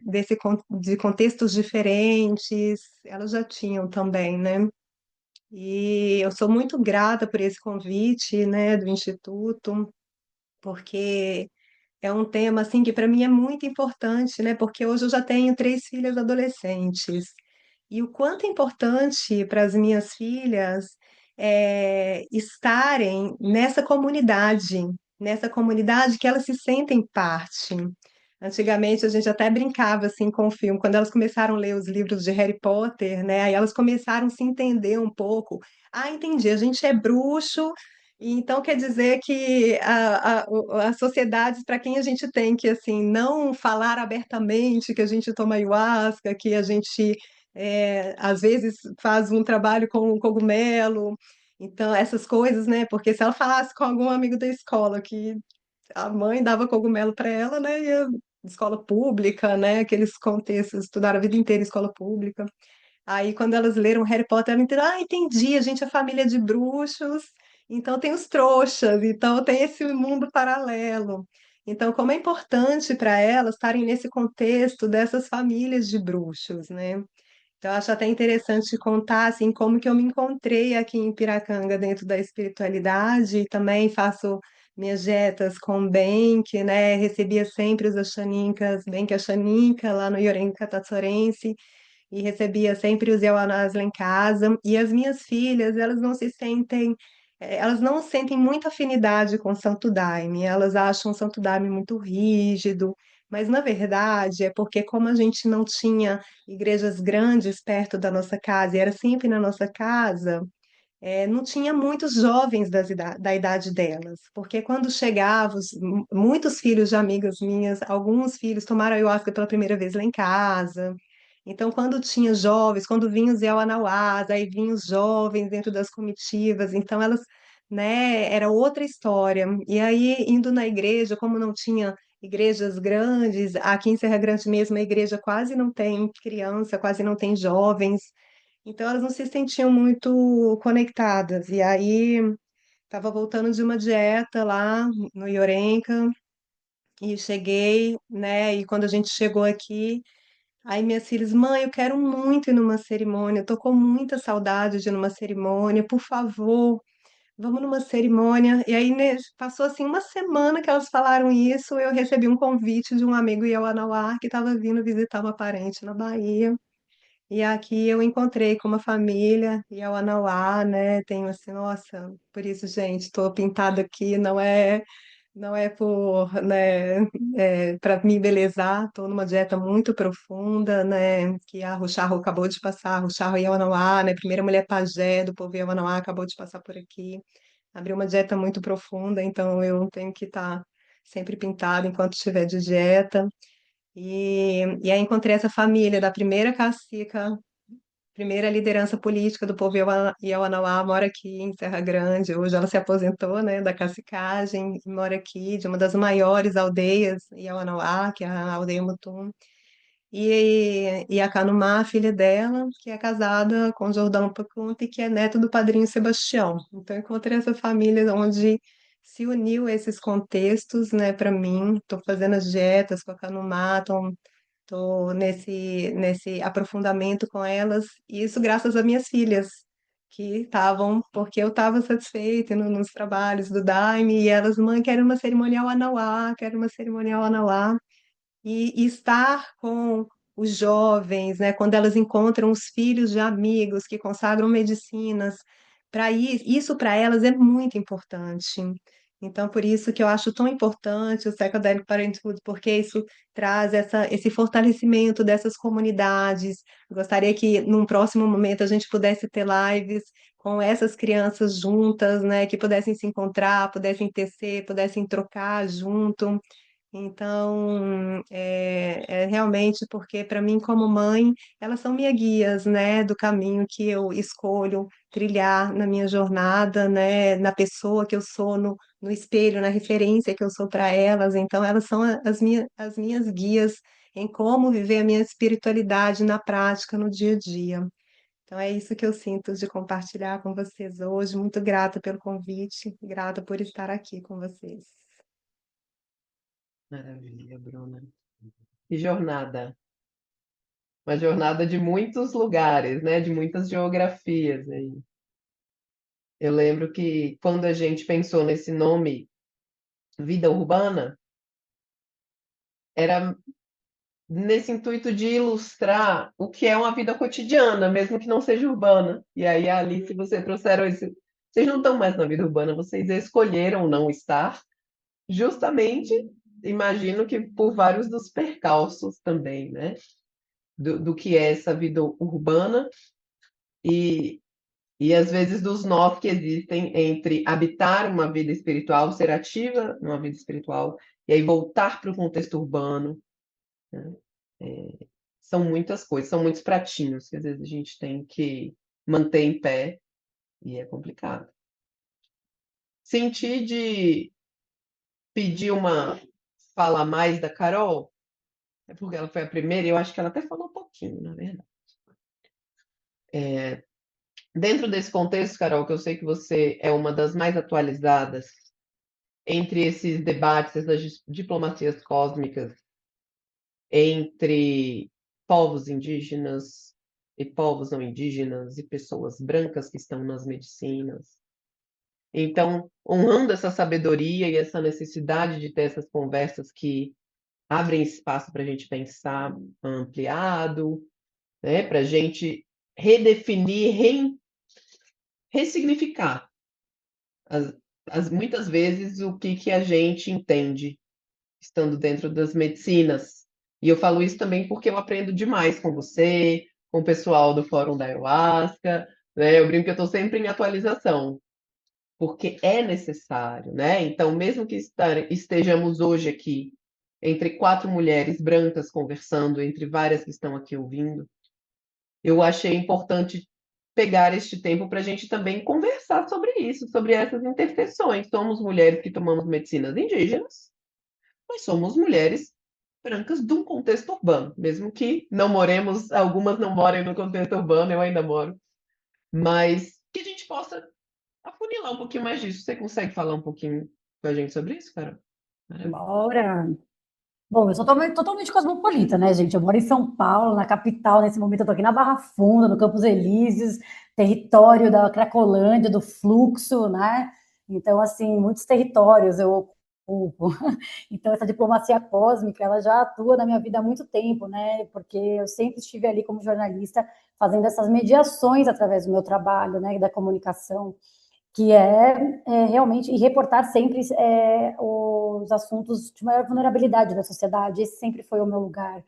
de contextos diferentes, elas já tinham também, né? E eu sou muito grata por esse convite, né, do Instituto, porque é um tema assim que para mim é muito importante, né? Porque hoje eu já tenho três filhas adolescentes. E o quanto é importante para as minhas filhas estarem nessa comunidade que elas se sentem parte. Antigamente a gente até brincava assim com o filme, quando elas começaram a ler os livros de Harry Potter, né? Aí elas começaram a se entender um pouco. Ah, entendi, a gente é bruxo, e então quer dizer que as sociedades para quem a gente tem que assim não falar abertamente que a gente toma ayahuasca, que a gente às vezes faz um trabalho com cogumelo, então essas coisas, né? Porque se ela falasse com algum amigo da escola que a mãe dava cogumelo para ela, né? E a escola pública, né? Aqueles contextos, estudaram a vida inteira em escola pública. Aí, quando elas leram Harry Potter, elas entenderam, ah, entendi, a gente é família de bruxos, então tem os trouxas, então tem esse mundo paralelo. Então, como é importante para elas estarem nesse contexto dessas famílias de bruxos, né? Então, eu acho até interessante contar, assim, como que eu me encontrei aqui em Piracanga dentro da espiritualidade, e também faço minhas dietas com o Benki, né? Recebia sempre os Axaninkas, Benki Axaninka, lá no Yorenka Tatsorense, e recebia sempre os Yawanás lá em casa. E as minhas filhas, elas não sentem muita afinidade com o Santo Daime, elas acham o Santo Daime muito rígido, mas na verdade é porque como a gente não tinha igrejas grandes perto da nossa casa, e era sempre na nossa casa, não tinha muitos jovens da idade delas, porque quando chegavam, muitos filhos de amigas minhas, alguns filhos tomaram ayahuasca pela primeira vez lá em casa. Então, quando tinha jovens, quando vinham os Yawanawás, aí vinham os jovens dentro das comitivas, então elas, né, era outra história. E aí, indo na igreja, como não tinha igrejas grandes, aqui em Serra Grande mesmo, a igreja quase não tem criança, quase não tem jovens. Então elas não se sentiam muito conectadas. E aí estava voltando de uma dieta lá no Iorenca e cheguei, né? E quando a gente chegou aqui, aí minhas filhas, mãe, eu quero muito ir numa cerimônia, eu tô com muita saudade de ir numa cerimônia, por favor, vamos numa cerimônia. E aí né, passou assim uma semana que elas falaram isso, eu recebi um convite de um amigo Iauanauá que estava vindo visitar uma parente na Bahia. E aqui eu encontrei com uma família, e é o Anauá, né? Tenho assim, nossa, por isso, gente, estou pintada aqui, não é por, né, para me embelezar, estou numa dieta muito profunda, né? Que a Rucharro acabou de passar, a Rucharro Yawanawá, né? Primeira mulher pajé do povo Yawanawá acabou de passar por aqui. Abriu uma dieta muito profunda, então eu tenho que estar sempre pintada enquanto estiver de dieta. E aí encontrei essa família da primeira cacica, primeira liderança política do povo Iauanauá, mora aqui em Serra Grande. Hoje ela se aposentou, né, da cacicagem e mora aqui, de uma das maiores aldeias Iauanauá, que é a aldeia Mutum. E a Canumá, a filha dela, que é casada com Jordão Pacunta e que é neto do padrinho Sebastião. Então, eu encontrei essa família onde se uniu esses contextos, né, para mim. Estou fazendo as dietas com a Canumá, estou nesse aprofundamento com elas, e isso graças às minhas filhas, que estavam, porque eu estava satisfeita nos trabalhos do Daime, e elas, mãe, quero uma cerimonial Anauá, quero uma cerimonial Anauá e estar com os jovens, né, quando elas encontram os filhos de amigos que consagram medicinas, para isso para elas é muito importante. Então, por isso que eu acho tão importante o Psychedelic Parenthood, porque isso traz esse fortalecimento dessas comunidades. Eu gostaria que, num próximo momento, a gente pudesse ter lives com essas crianças juntas, né, que pudessem se encontrar, pudessem tecer, pudessem trocar junto, Então, é realmente porque, para mim, como mãe, elas são minhas guias, né, do caminho que eu escolho trilhar na minha jornada, né, na pessoa que eu sou, no espelho, na referência que eu sou para elas. Então, elas são as minhas guias em como viver a minha espiritualidade na prática, no dia a dia. Então, é isso que eu sinto de compartilhar com vocês hoje. Muito grata pelo convite, grata por estar aqui com vocês. Maravilha, Bruna. Que jornada. Uma jornada de muitos lugares, né? De muitas geografias aí. Eu lembro que quando a gente pensou nesse nome, vida urbana, era nesse intuito de ilustrar o que é uma vida cotidiana, mesmo que não seja urbana. E aí, Alice, você trouxeram isso. Vocês não estão mais na vida urbana, vocês escolheram não estar, justamente, imagino que por vários dos percalços também, né? Do que é essa vida urbana e, e às vezes dos nós que existem entre habitar uma vida espiritual, ser ativa numa vida espiritual, e aí voltar para o contexto urbano, né? É, são muitas coisas, são muitos pratinhos que às vezes a gente tem que manter em pé e é complicado. Senti de pedir uma fala mais da Carol, é porque ela foi a primeira e eu acho que ela até falou um pouquinho, na verdade. Dentro desse contexto, Carol, que eu sei que você é uma das mais atualizadas entre esses debates, essas diplomacias cósmicas entre povos indígenas e povos não indígenas e pessoas brancas que estão nas medicinas. Então, honrando essa sabedoria e essa necessidade de ter essas conversas que abrem espaço para a gente pensar ampliado, né, para a gente redefinir, ressignificar muitas vezes o que a gente entende estando dentro das medicinas. E eu falo isso também porque eu aprendo demais com você, com o pessoal do Fórum da Ayahuasca, né? Eu brinco que eu estou sempre em atualização, porque é necessário, né? Então, mesmo que estejamos hoje aqui entre 4 mulheres brancas conversando, entre várias que estão aqui ouvindo, eu achei importante pegar este tempo para a gente também conversar sobre isso, sobre essas interseções. Somos mulheres que tomamos medicinas indígenas, mas somos mulheres brancas de um contexto urbano, mesmo que não moremos, algumas não morem no contexto urbano, eu ainda moro, mas que a gente possa afunilar um pouquinho mais disso. Você consegue falar um pouquinho com a gente sobre isso, Carol? Maravilha. Bora! Bom, eu sou totalmente cosmopolita, né, gente? Eu moro em São Paulo, na capital, nesse momento eu tô aqui na Barra Funda, no Campos Elíseos, território da Cracolândia, do fluxo, né? Então, assim, muitos territórios eu ocupo. Então, essa diplomacia cósmica, ela já atua na minha vida há muito tempo, né? Porque eu sempre estive ali como jornalista, fazendo essas mediações através do meu trabalho, né, da comunicação, que realmente, e reportar sempre os assuntos de maior vulnerabilidade da sociedade. Esse sempre foi o meu lugar.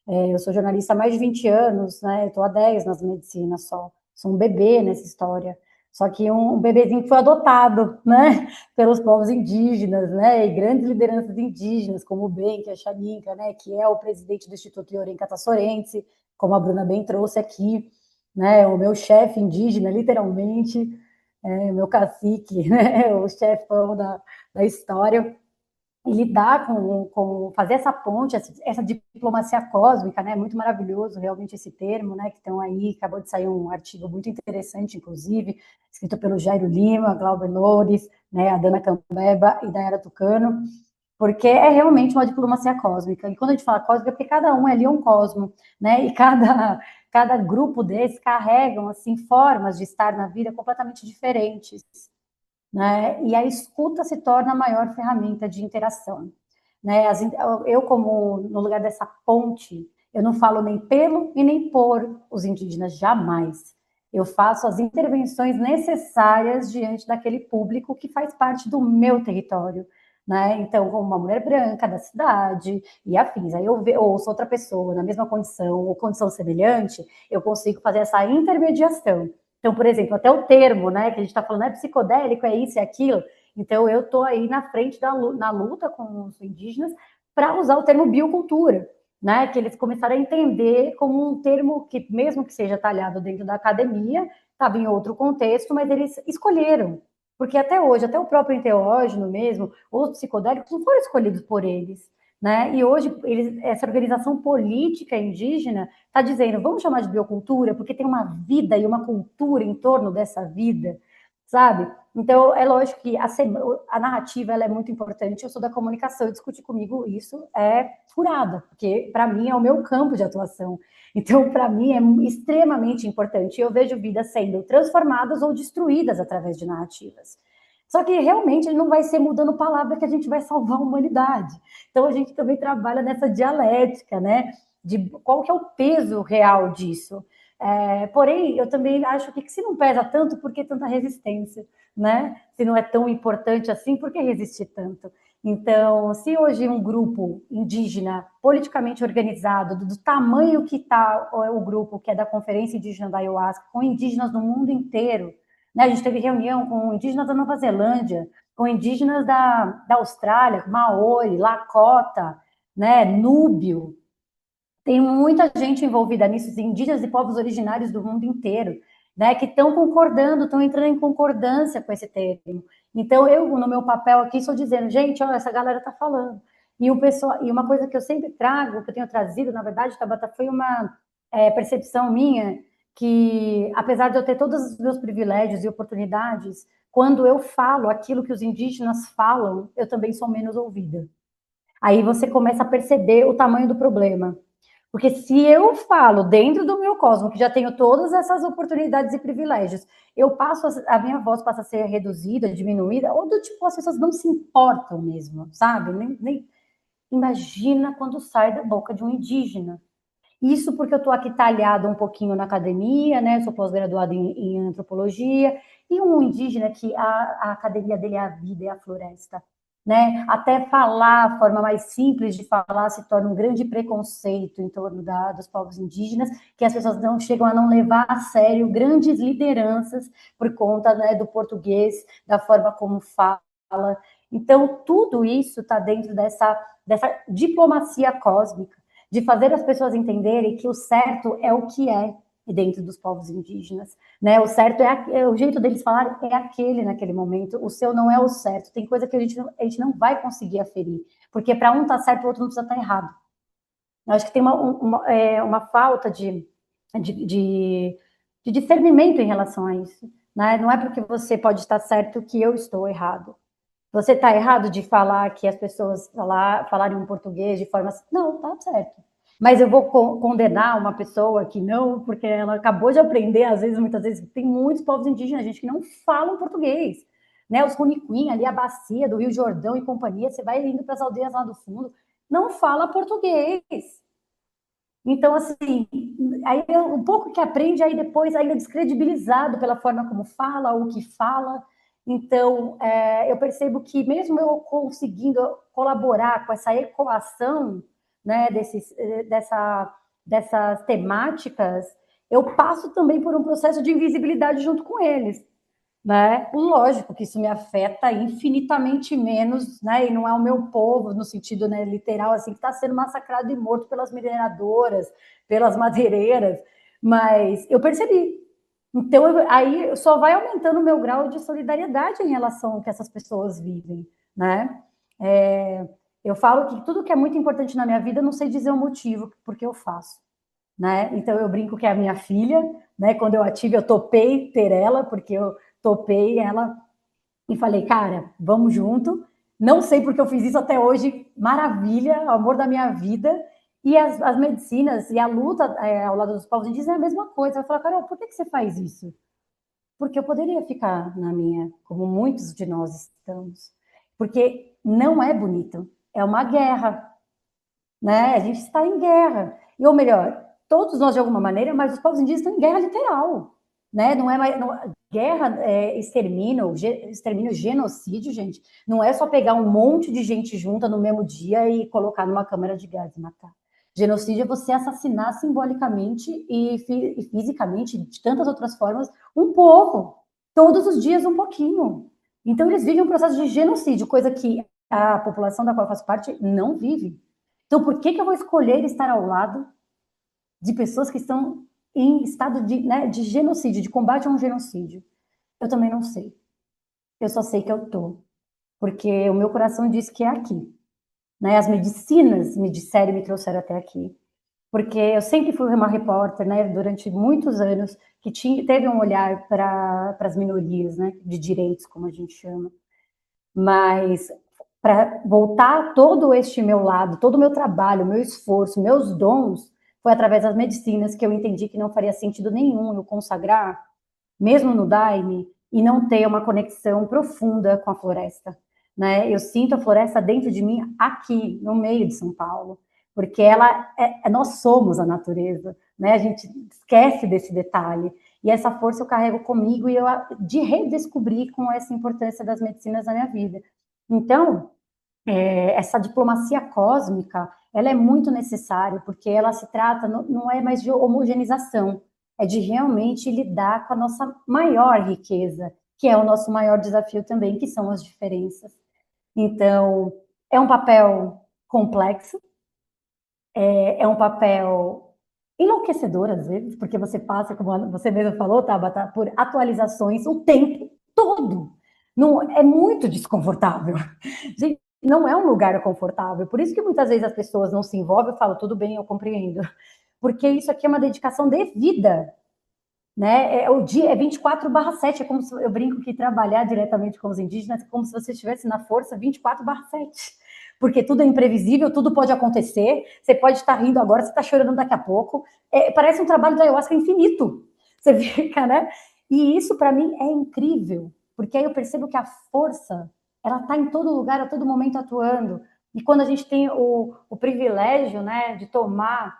Eu sou jornalista há mais de 20 anos, né? Estou há 10 nas medicinas só. Sou um bebê nessa história. Só que um bebezinho que foi adotado, né? Pelos povos indígenas, né? E grandes lideranças indígenas, como o Ben, que é a Xaninca, né? Que é o presidente do Instituto Yoren Catassorense, como a Bruna bem trouxe aqui, né? O meu chefe indígena, literalmente, meu cacique, né? O chefão da história, e lidar fazer essa ponte, essa diplomacia cósmica, né? Muito maravilhoso, realmente, esse termo, né? Que estão aí, acabou de sair um artigo muito interessante, inclusive, escrito pelo Jairo Lima, Glauber Loures, né? A Dana Cambeba e Dayara Tucano, porque é realmente uma diplomacia cósmica. E quando a gente fala cósmica, é porque cada um é ali um cosmo, né? E cada grupo desses carregam, assim, formas de estar na vida completamente diferentes, né? E a escuta se torna a maior ferramenta de interação, né? Eu, como no lugar dessa ponte, eu não falo nem pelo e nem por os indígenas, jamais. Eu faço as intervenções necessárias diante daquele público que faz parte do meu território, né? Então, como uma mulher branca da cidade e afins, aí eu ouço outra pessoa na mesma condição ou condição semelhante, eu consigo fazer essa intermediação. Então, por exemplo, até o termo, né, que a gente está falando é psicodélico, é isso, é aquilo. Então, eu estou aí na frente na luta com os indígenas para usar o termo biocultura, né? Que eles começaram a entender como um termo que, mesmo que seja talhado dentro da academia, estava em outro contexto, mas eles escolheram. Porque até hoje, até o próprio enteógeno mesmo, os psicodélicos não foram escolhidos por eles. Né? E hoje, essa organização política indígena está dizendo, vamos chamar de biocultura, porque tem uma vida e uma cultura em torno dessa vida, sabe? Então, é lógico que a narrativa ela é muito importante. Eu sou da comunicação e discutir comigo isso é furada, porque para mim é o meu campo de atuação. Então, para mim é extremamente importante. Eu vejo vidas sendo transformadas ou destruídas através de narrativas. Só que realmente não vai ser mudando palavra que a gente vai salvar a humanidade. Então a gente também trabalha nessa dialética, né? De qual que é o peso real disso. Porém, eu também acho que se não pesa tanto, por que tanta resistência? Né? Se não é tão importante assim, por que resistir tanto? Então, se hoje um grupo indígena politicamente organizado, do tamanho que está o grupo, que é da Conferência Indígena da Ayahuasca, com indígenas do mundo inteiro, né? A gente teve reunião com indígenas da Nova Zelândia, com indígenas da Austrália, Maori, Lakota, né? Núbio. Tem muita gente envolvida nisso, indígenas e povos originários do mundo inteiro, né? Que estão concordando, estão entrando em concordância com esse termo. Então, eu, no meu papel aqui, estou dizendo, gente, olha, essa galera está falando. E uma coisa que eu sempre trago, que eu tenho trazido, na verdade, Tabata, foi uma percepção minha que, apesar de eu ter todos os meus privilégios e oportunidades, quando eu falo aquilo que os indígenas falam, eu também sou menos ouvida. Aí você começa a perceber o tamanho do problema. Porque se eu falo dentro do meu cosmo, que já tenho todas essas oportunidades e privilégios, a minha voz passa a ser reduzida, diminuída, ou do tipo, as pessoas não se importam mesmo, sabe? Nem imagina quando sai da boca de um indígena. Isso porque eu estou aqui talhada um pouquinho na academia, né? Sou pós-graduada em antropologia, e um indígena que a academia dele é a vida, é a floresta. Né? Até falar, a forma mais simples de falar se torna um grande preconceito em torno dos povos indígenas, que as pessoas não chegam a não levar a sério grandes lideranças por conta, né, do português, da forma como fala. Então, tudo isso está dentro dessa diplomacia cósmica, de fazer as pessoas entenderem que o certo é o que é dentro dos povos indígenas, né? O certo o jeito deles falarem é aquele naquele momento, o seu não é o certo. Tem coisa que a gente não vai conseguir aferir, porque para um tá certo, o outro não precisa estar errado. Eu acho que tem uma falta de discernimento em relação a isso, né? Não é porque você pode estar certo que eu estou errado. Você está errado de falar que as pessoas falarem um português de forma assim? Não, tá certo. Mas eu vou condenar uma pessoa que não, porque ela acabou de aprender, muitas vezes, tem muitos povos indígenas, gente, que não falam português. Né? Os Runicuim, ali a bacia do Rio Jordão e companhia, você vai indo para as aldeias lá do fundo, não fala português. Então, assim, aí um pouco que aprende, aí depois ainda descredibilizado pela forma como fala, o que fala. Então, eu percebo que mesmo eu conseguindo colaborar com essa ecoação, né, dessas temáticas, eu passo também por um processo de invisibilidade junto com eles. Né? Lógico que isso me afeta infinitamente menos, né? E não é o meu povo, no sentido, né, literal, assim, que está sendo massacrado e morto pelas mineradoras, pelas madeireiras, mas eu percebi. Então, aí só vai aumentando o meu grau de solidariedade em relação ao que essas pessoas vivem, né? Eu falo que tudo que é muito importante na minha vida, eu não sei dizer o motivo porque eu faço. Né? Então eu brinco que é a minha filha, né? Quando eu a tive, eu topei ter ela, porque eu topei ela e falei, cara, vamos junto. Não sei porque eu fiz isso até hoje, maravilha, amor da minha vida. E as medicinas e a luta ao lado dos povos indígenas é a mesma coisa. Eu falo, Carol, por que você faz isso? Porque eu poderia ficar na minha, como muitos de nós estamos. Porque não é bonito, é uma guerra. Né? A gente está em guerra. Ou melhor, todos nós de alguma maneira, mas os povos indígenas estão em guerra literal. Né? Não é mais, guerra, extermínio, genocídio, gente. Não é só pegar um monte de gente junta no mesmo dia e colocar numa câmara de gás e matar. Genocídio é você assassinar simbolicamente e fisicamente, de tantas outras formas, um povo. Todos os dias um pouquinho. Então eles vivem um processo de genocídio, coisa que a população da qual eu faço parte não vive. Então, por que eu vou escolher estar ao lado de pessoas que estão em estado de, né, de genocídio, de combate a um genocídio? Eu também não sei. Eu só sei que eu estou. Porque o meu coração diz que é aqui. Né? As medicinas me disseram e me trouxeram até aqui. Porque eu sempre fui uma repórter, né, durante muitos anos, que teve um olhar para as minorias, né, de direitos, como a gente chama. Mas para voltar todo este meu lado, todo o meu trabalho, meu esforço, meus dons, foi através das medicinas que eu entendi que não faria sentido nenhum eu consagrar, mesmo no Daime, e não ter uma conexão profunda com a floresta. Né? Eu sinto a floresta dentro de mim, aqui, no meio de São Paulo, porque nós somos a natureza, né? A gente esquece desse detalhe. E essa força eu carrego comigo e eu de redescobrir com essa importância das medicinas na minha vida. Então, essa diplomacia cósmica, ela é muito necessária, porque ela se trata, não é mais de homogeneização, é de realmente lidar com a nossa maior riqueza, que é o nosso maior desafio também, que são as diferenças. Então, é um papel complexo, é um papel enlouquecedor, às vezes, porque você passa, como você mesmo falou, Tabata, por atualizações o tempo todo. Não, é muito desconfortável. Gente, não é um lugar confortável. Por isso que muitas vezes as pessoas não se envolvem. Eu falo, tudo bem, eu compreendo. Porque isso aqui é uma dedicação de vida. Né? O dia é 24/7. É como se eu brinco que trabalhar diretamente com os indígenas é como se você estivesse na força 24/7. Porque tudo é imprevisível, tudo pode acontecer. Você pode estar rindo agora, você está chorando daqui a pouco. Parece um trabalho de ayahuasca infinito. Você fica, né? E isso, para mim, é incrível. Porque aí eu percebo que a força, ela está em todo lugar, a todo momento atuando. E quando a gente tem o privilégio, né, de tomar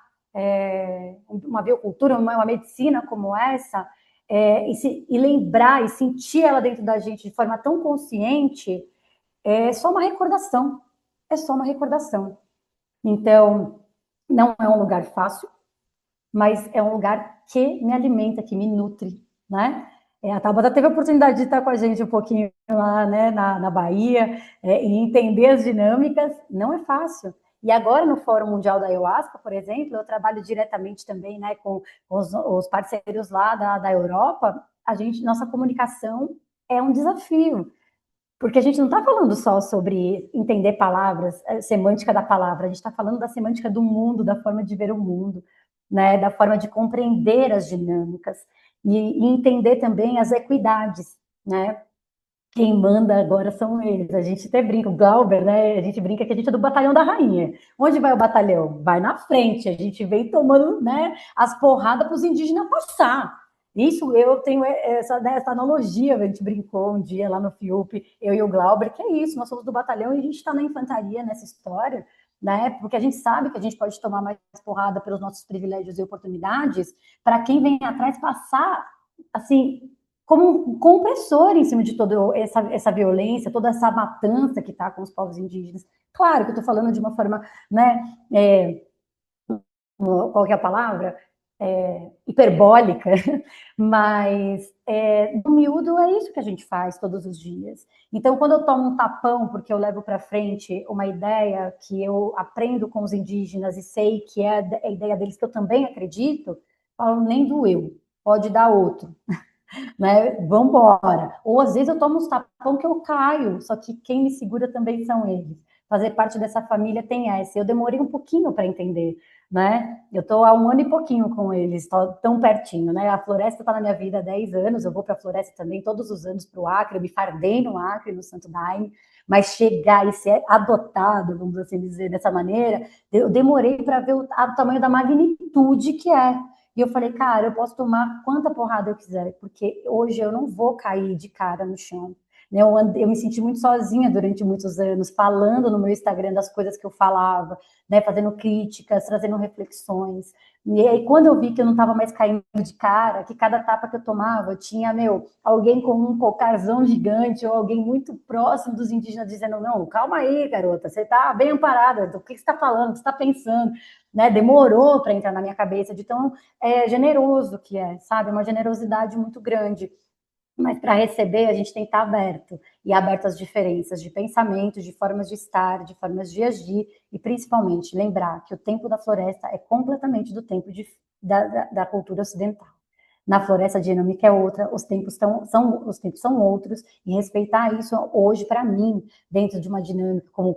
uma biocultura, uma medicina como essa, e lembrar e sentir ela dentro da gente de forma tão consciente, é só uma recordação. É só uma recordação. Então, não é um lugar fácil, mas é um lugar que me alimenta, que me nutre, né? A Tabata teve a oportunidade de estar com a gente um pouquinho lá, né, na Bahia, e entender as dinâmicas. Não é fácil. E agora, no Fórum Mundial da Ayahuasca, por exemplo, eu trabalho diretamente também, né, com os parceiros lá da Europa. Nossa comunicação é um desafio, porque a gente não está falando só sobre entender palavras, semântica da palavra, a gente está falando da semântica do mundo, da forma de ver o mundo, né, da forma de compreender as dinâmicas e entender também as equidades, né? Quem manda agora são eles. A gente até brinca, o Glauber, né? A gente brinca que a gente é do batalhão da rainha. Onde vai o batalhão? Vai na frente. A gente vem tomando, né, as porradas para os indígenas passar. Isso eu tenho essa analogia, a gente brincou um dia lá no FIUP, eu e o Glauber, que é isso, nós somos do batalhão e a gente está na infantaria nessa história, né? Porque a gente sabe que a gente pode tomar mais porrada pelos nossos privilégios e oportunidades, para quem vem atrás passar, assim, como um compressor em cima de toda essa violência, toda essa matança que está com os povos indígenas. Claro que eu estou falando de uma forma, né, qual que é a palavra? Hiperbólica, mas no miúdo é isso que a gente faz todos os dias. Então, quando eu tomo um tapão, porque eu levo para frente uma ideia que eu aprendo com os indígenas e sei que é a ideia deles que eu também acredito, eu falo, nem doeu, pode dar outro. Né? Vamos embora. Ou às vezes eu tomo uns tapão que eu caio, só que quem me segura também são eles. Fazer parte dessa família tem essa. Eu demorei um pouquinho para entender, né? Eu estou há 1 ano e pouquinho com eles, tão pertinho, né? A floresta está na minha vida há 10 anos, eu vou para a floresta também todos os anos para o Acre, eu me fardei no Acre, no Santo Daime, mas chegar e ser adotado, vamos assim dizer, dessa maneira, eu demorei para ver o tamanho da magnitude que é. E eu falei, cara, eu posso tomar quanta porrada eu quiser, porque hoje eu não vou cair de cara no chão. Eu me senti muito sozinha durante muitos anos, falando no meu Instagram das coisas que eu falava, né, fazendo críticas, trazendo reflexões. E aí, quando eu vi que eu não estava mais caindo de cara, que cada tapa que eu tomava tinha, alguém com um cocarzão gigante ou alguém muito próximo dos indígenas dizendo, não, calma aí, garota, você está bem amparada, do que você está falando, o que você está pensando? Né? Demorou para entrar na minha cabeça de tão generoso que é, sabe? Uma generosidade muito grande. Mas para receber, a gente tem que estar aberto, e aberto às diferenças de pensamento, de formas de estar, de formas de agir, e principalmente lembrar que o tempo da floresta é completamente do tempo da cultura ocidental. Na floresta a dinâmica é outra, os tempos são outros, e respeitar isso hoje, para mim, dentro de uma dinâmica como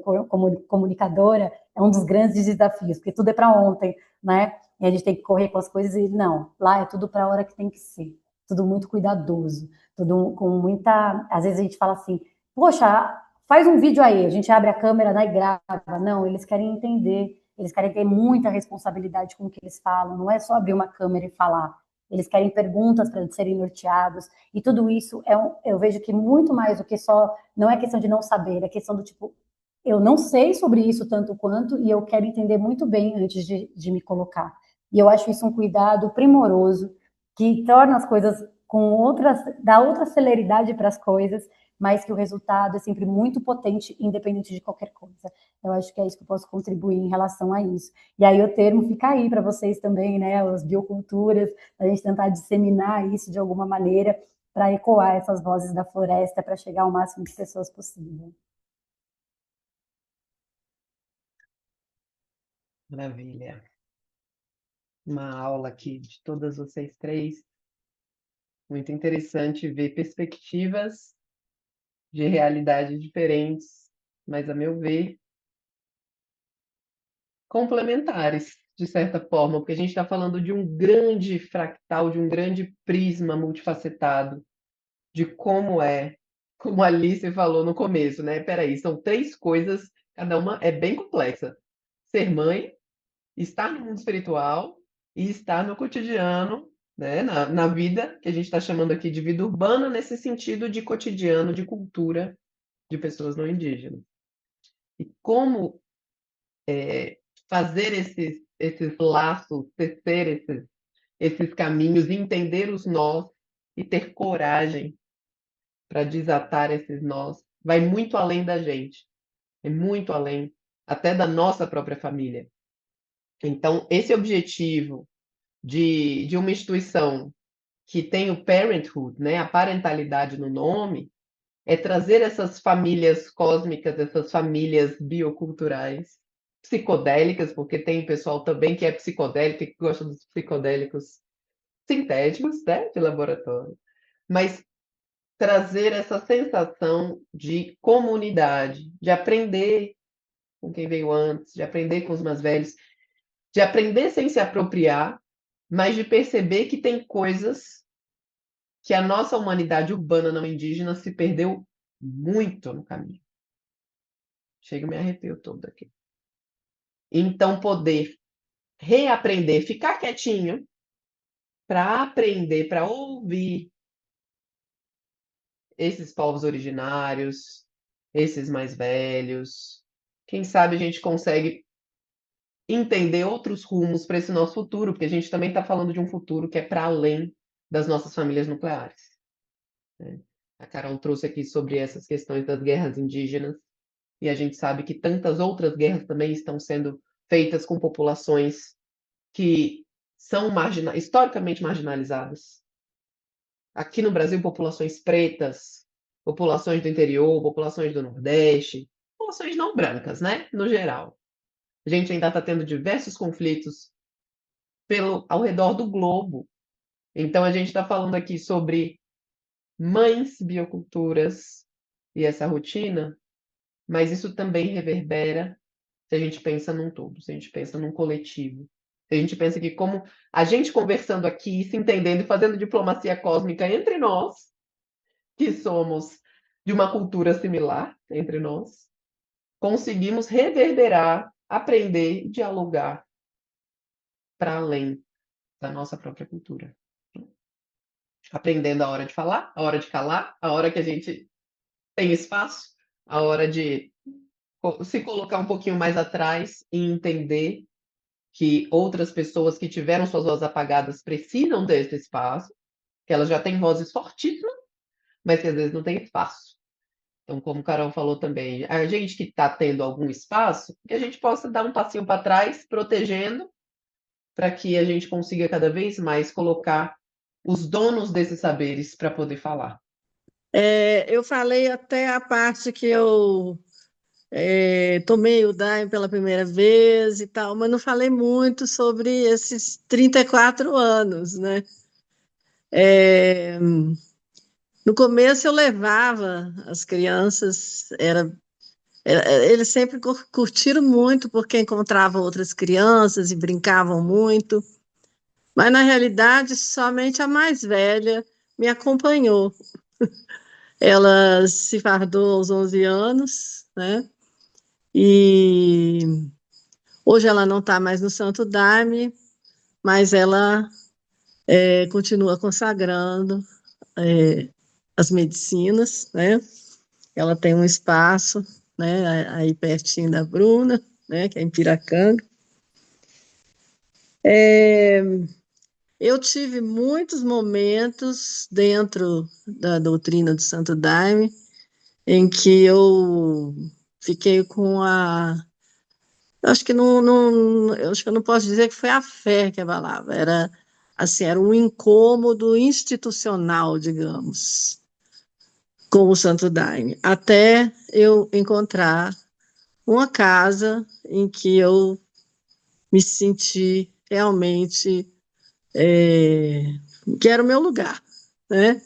comunicadora, é um dos grandes desafios, porque tudo é para ontem, né? E a gente tem que correr com as coisas e não, lá é tudo para a hora que tem que ser, tudo muito cuidadoso, tudo com muita. Às vezes a gente fala assim, poxa, faz um vídeo aí, a gente abre a câmera, né, e grava. Não, eles querem entender, eles querem ter muita responsabilidade com o que eles falam, não é só abrir uma câmera e falar. Eles querem perguntas para serem norteados, e tudo isso eu vejo que muito mais do que só, não é questão de não saber, é questão do tipo, eu não sei sobre isso tanto quanto, e eu quero entender muito bem antes de me colocar. E eu acho isso um cuidado primoroso, que torna as coisas dá outra celeridade para as coisas, mas que o resultado é sempre muito potente, independente de qualquer coisa. Eu acho que é isso que eu posso contribuir em relação a isso. E aí o termo fica aí para vocês também, né? As bioculturas, a gente tentar disseminar isso de alguma maneira para ecoar essas vozes da floresta, para chegar ao máximo de pessoas possível. Maravilha. Uma aula aqui de todas vocês três. Muito interessante ver perspectivas de realidades diferentes, mas, a meu ver, complementares, de certa forma, porque a gente está falando de um grande fractal, de um grande prisma multifacetado, de como a Alice falou no começo, né? Peraí, são três coisas, cada uma é bem complexa. Ser mãe, estar no mundo espiritual e estar no cotidiano, né? Na vida, que a gente está chamando aqui de vida urbana, nesse sentido de cotidiano, de cultura de pessoas não indígenas. E como fazer esses laços, tecer esses caminhos, entender os nós e ter coragem para desatar esses nós, vai muito além da gente, é muito além até da nossa própria família. Então, esse objetivo de uma instituição que tem o parenthood, né, a parentalidade no nome, é trazer essas famílias cósmicas, essas famílias bioculturais, psicodélicas, porque tem pessoal também que é psicodélico, que gosta dos psicodélicos sintéticos, né, de laboratório, mas trazer essa sensação de comunidade, de aprender com quem veio antes, de aprender com os mais velhos, de aprender sem se apropriar, mas de perceber que tem coisas que a nossa humanidade urbana não indígena se perdeu muito no caminho. Chega, me arrepio todo aqui. Então, poder reaprender, ficar quietinho para aprender, para ouvir esses povos originários, esses mais velhos. Quem sabe a gente consegue entender outros rumos para esse nosso futuro, porque a gente também está falando de um futuro que é para além das nossas famílias nucleares, né? A Carol trouxe aqui sobre essas questões das guerras indígenas, e a gente sabe que tantas outras guerras também estão sendo feitas com populações que são historicamente marginalizadas. Aqui no Brasil, populações pretas, populações do interior, populações do Nordeste, populações não brancas, né? No geral. A gente ainda está tendo diversos conflitos ao redor do globo. Então, a gente está falando aqui sobre mães bioculturas e essa rotina, mas isso também reverbera se a gente pensa num todo, se a gente pensa num coletivo. Se a gente pensa que como a gente conversando aqui, se entendendo e fazendo diplomacia cósmica entre nós, que somos de uma cultura similar entre nós, conseguimos reverberar, aprender, dialogar para além da nossa própria cultura. Aprendendo a hora de falar, a hora de calar, a hora que a gente tem espaço, a hora de se colocar um pouquinho mais atrás e entender que outras pessoas que tiveram suas vozes apagadas precisam desse espaço, que elas já têm vozes fortíssimas, mas que às vezes não tem espaço. Então, como o Carol falou também, a gente que está tendo algum espaço, que a gente possa dar um passinho para trás, protegendo, para que a gente consiga cada vez mais colocar os donos desses saberes para poder falar. Eu falei até a parte que eu tomei o Daime pela primeira vez e tal, mas não falei muito sobre esses 34 anos, né? É, no começo eu levava as crianças, eles sempre curtiram muito porque encontravam outras crianças e brincavam muito, mas na realidade somente a mais velha me acompanhou. Ela se fardou aos 11 anos, né? E hoje ela não está mais no Santo Daime, mas ela continua consagrando é, as medicinas, né? Ela tem um espaço, né, aí pertinho da Bruna, né, que é em Piracanga. Eu tive muitos momentos dentro da doutrina do Santo Daime em que eu fiquei com a. Eu acho que eu acho que eu não posso dizer que foi a fé que abalava, era assim, era um incômodo institucional, digamos, com o Santo Daime, até eu encontrar uma casa em que eu me senti realmente que era o meu lugar, né?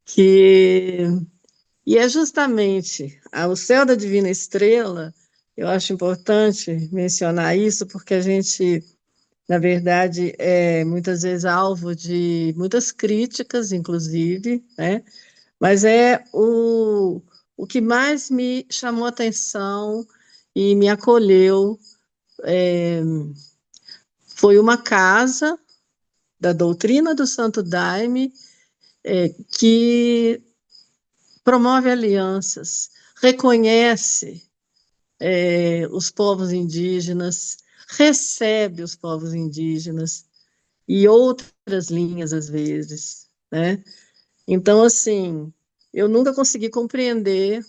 Que e é justamente o céu da Divina Estrela. Eu acho importante mencionar isso porque a gente, na verdade, é muitas vezes alvo de muitas críticas, inclusive, né? Mas é o que mais me chamou a atenção e me acolheu foi uma casa da doutrina do Santo Daime que promove alianças, reconhece os povos indígenas, recebe os povos indígenas e outras linhas às vezes, né? Então, assim, eu nunca consegui compreender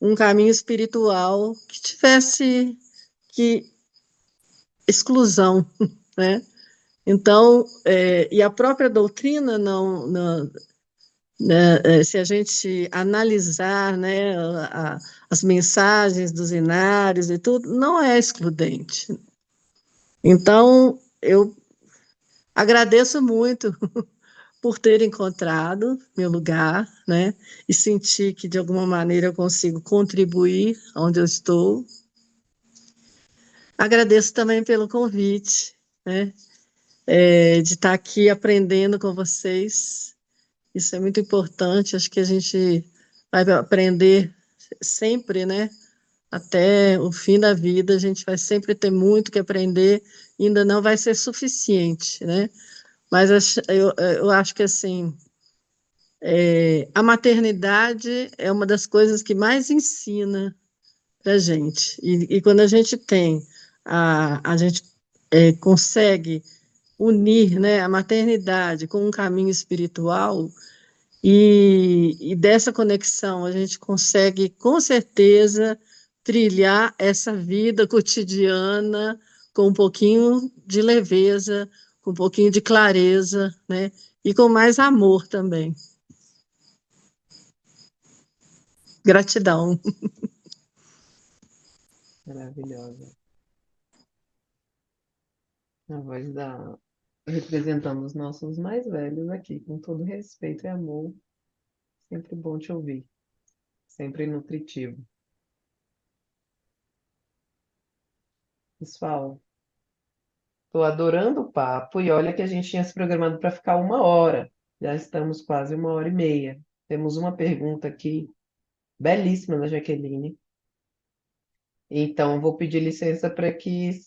um caminho espiritual que tivesse que exclusão, né? Então, e a própria doutrina não, né, se a gente analisar, né, as mensagens dos inários e tudo, não é excludente. Então, eu agradeço muito por ter encontrado meu lugar, né, e sentir que de alguma maneira eu consigo contribuir onde eu estou. Agradeço também pelo convite, né, de estar aqui aprendendo com vocês. Isso é muito importante, acho que a gente vai aprender sempre, né? Até o fim da vida, a gente vai sempre ter muito que aprender, ainda não vai ser suficiente, né? Mas eu acho que, assim, a maternidade é uma das coisas que mais ensina para a gente. E quando a gente tem, a gente consegue unir, né, a maternidade com um caminho espiritual, e dessa conexão a gente consegue, com certeza, trilhar essa vida cotidiana com um pouquinho de leveza, com um pouquinho de clareza, né? E com mais amor também. Gratidão. Maravilhosa. A voz da representando os nossos mais velhos aqui, com todo respeito e amor. Sempre bom te ouvir, sempre nutritivo. Pessoal, estou adorando o papo e olha que a gente tinha se programado para ficar 1 hora. Já estamos quase 1 hora e meia. Temos uma pergunta aqui, belíssima da Jaqueline. Então, vou pedir licença para que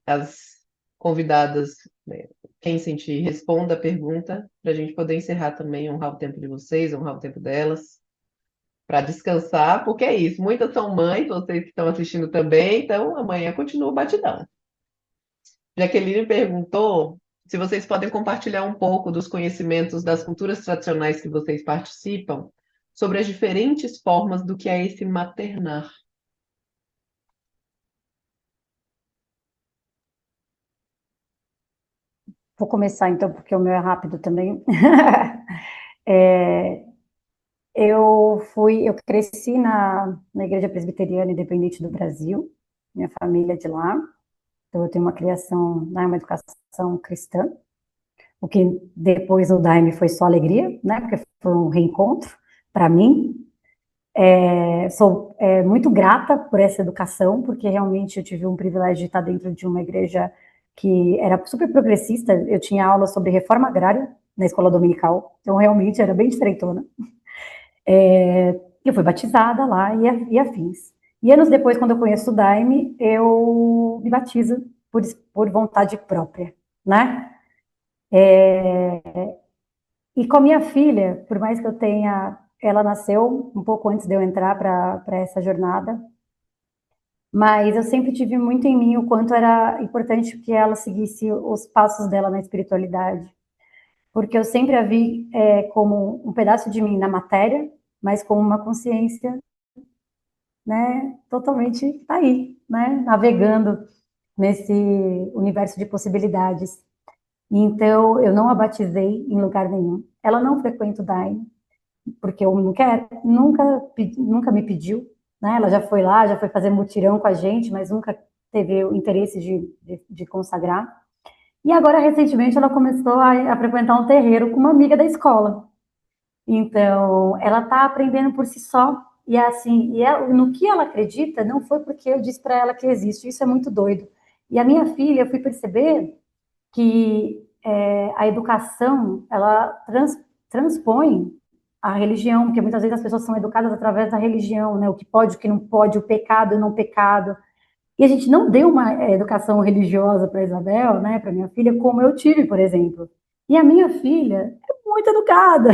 as convidadas, né, quem sentir, responda a pergunta, para a gente poder encerrar também, honrar o tempo de vocês, honrar o tempo delas, para descansar, porque é isso. Muitas são mães, vocês que estão assistindo também, então amanhã continua o batidão. Jaqueline perguntou se vocês podem compartilhar um pouco dos conhecimentos das culturas tradicionais que vocês participam sobre as diferentes formas do que é esse maternar. Vou começar então, porque o meu é rápido também. É, Eu cresci na Igreja Presbiteriana Independente do Brasil, minha família é de lá, então eu tenho uma criação, né, uma educação cristã, o que depois no Daime foi só alegria, né, porque foi um reencontro para mim. Sou muito grata por essa educação, porque realmente eu tive um privilégio de estar dentro de uma igreja que era super progressista. Eu tinha aula sobre reforma agrária na escola dominical, então realmente era bem diferentona. Eu fui batizada lá e afins. E anos depois, quando eu conheço o Daime, eu me batizo por vontade própria, né? E com a minha filha, por mais que eu tenha, ela nasceu um pouco antes de eu entrar para essa jornada, mas eu sempre tive muito em mim o quanto era importante que ela seguisse os passos dela na espiritualidade, porque eu sempre a vi como um pedaço de mim na matéria, mas com uma consciência, né, totalmente tá aí, né, navegando nesse universo de possibilidades. Então, eu não a batizei em lugar nenhum. Ela não frequenta o Daime, porque eu não quero, nunca me pediu, né? Ela já foi lá, já foi fazer mutirão com a gente, mas nunca teve o interesse de consagrar. E agora, recentemente, ela começou a frequentar um terreiro com uma amiga da escola. Então, ela está aprendendo por si só. E é assim, no que ela acredita, não foi porque eu disse para ela que existe. Isso é muito doido. E a minha filha, eu fui perceber que a educação, ela transpõe a religião, porque muitas vezes as pessoas são educadas através da religião, né? O que pode, o que não pode, o pecado e o não pecado. E a gente não deu uma educação religiosa para Isabel, né, para minha filha, como eu tive, por exemplo. E a minha filha é muito educada,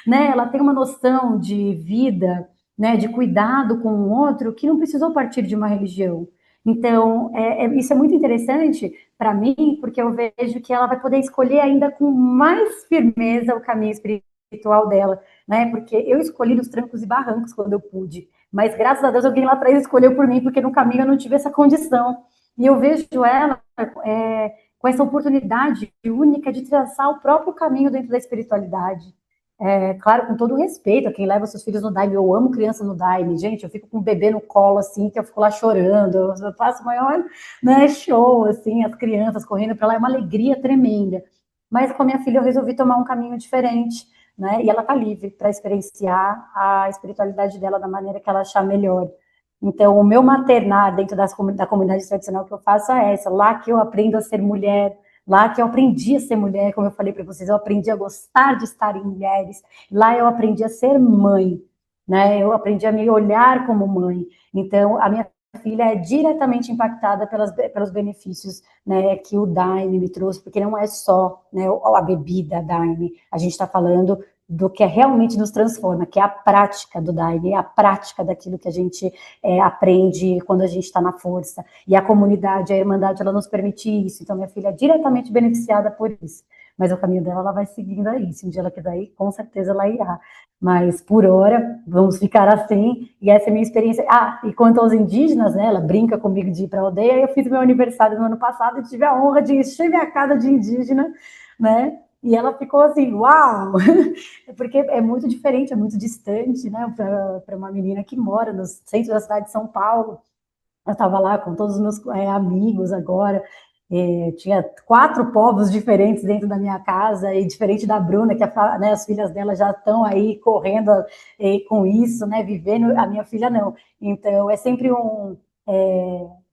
né? Ela tem uma noção de vida, né, de cuidado com o outro que não precisou partir de uma religião. Então, isso é muito interessante para mim, porque eu vejo que ela vai poder escolher ainda com mais firmeza o caminho espiritual dela, né? Porque eu escolhi nos trancos e barrancos quando eu pude. Mas graças a Deus alguém lá atrás escolheu por mim, porque no caminho eu não tive essa condição. E eu vejo ela com essa oportunidade única de traçar o próprio caminho dentro da espiritualidade. Claro, com todo o respeito a quem leva seus filhos no Daime. Eu amo criança no Daime, gente. Eu fico com um bebê no colo, assim, que eu fico lá chorando. Eu faço o maior, né, show, assim, as crianças correndo para lá. É uma alegria tremenda. Mas com a minha filha eu resolvi tomar um caminho diferente, né? E ela está livre para experienciar a espiritualidade dela da maneira que ela achar melhor. Então, o meu maternar dentro da comunidade tradicional que eu faço é essa, lá que eu aprendo a ser mulher, lá que eu aprendi a ser mulher, como eu falei para vocês, eu aprendi a gostar de estar em mulheres, lá eu aprendi a ser mãe, né? Eu aprendi a me olhar como mãe. Então, a minha filha é diretamente impactada pelos benefícios, né, que o Daime me trouxe, porque não é só, né, a bebida Daime, a gente está falando do que realmente nos transforma, que é a prática do Daime, a prática daquilo que a gente aprende quando a gente está na força. E a comunidade, a irmandade, ela nos permite isso. Então, minha filha é diretamente beneficiada por isso. Mas o caminho dela, ela vai seguindo aí. Se um dia ela quiser ir, com certeza ela irá. Mas, por hora, vamos ficar assim. E essa é a minha experiência. Ah, e quanto aos indígenas, né? Ela brinca comigo de ir para a aldeia. Eu fiz meu aniversário no ano passado e tive a honra de encher minha casa de indígena, né? E ela ficou assim, uau! Porque é muito diferente, é muito distante, né? Para uma menina que mora no centro da cidade de São Paulo. Eu estava lá com todos os meus amigos agora. Tinha 4 povos diferentes dentro da minha casa, e diferente da Bruna, que né, as filhas dela já estão aí correndo com isso, né, vivendo, a minha filha não. Então, é sempre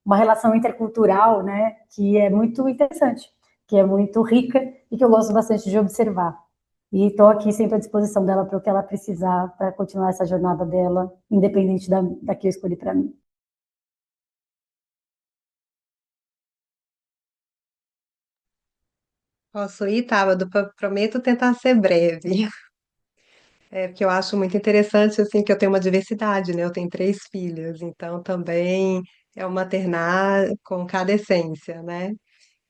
uma relação intercultural, né, que é muito interessante, que é muito rica e que eu gosto bastante de observar. E estou aqui sempre à disposição dela para o que ela precisar, para continuar essa jornada dela, independente da que eu escolhi para mim. Posso ir, Tábado? Prometo tentar ser breve. Porque eu acho muito interessante, assim, que eu tenho uma diversidade, né? Eu tenho 3 filhas, então também é um maternar com cada essência, né?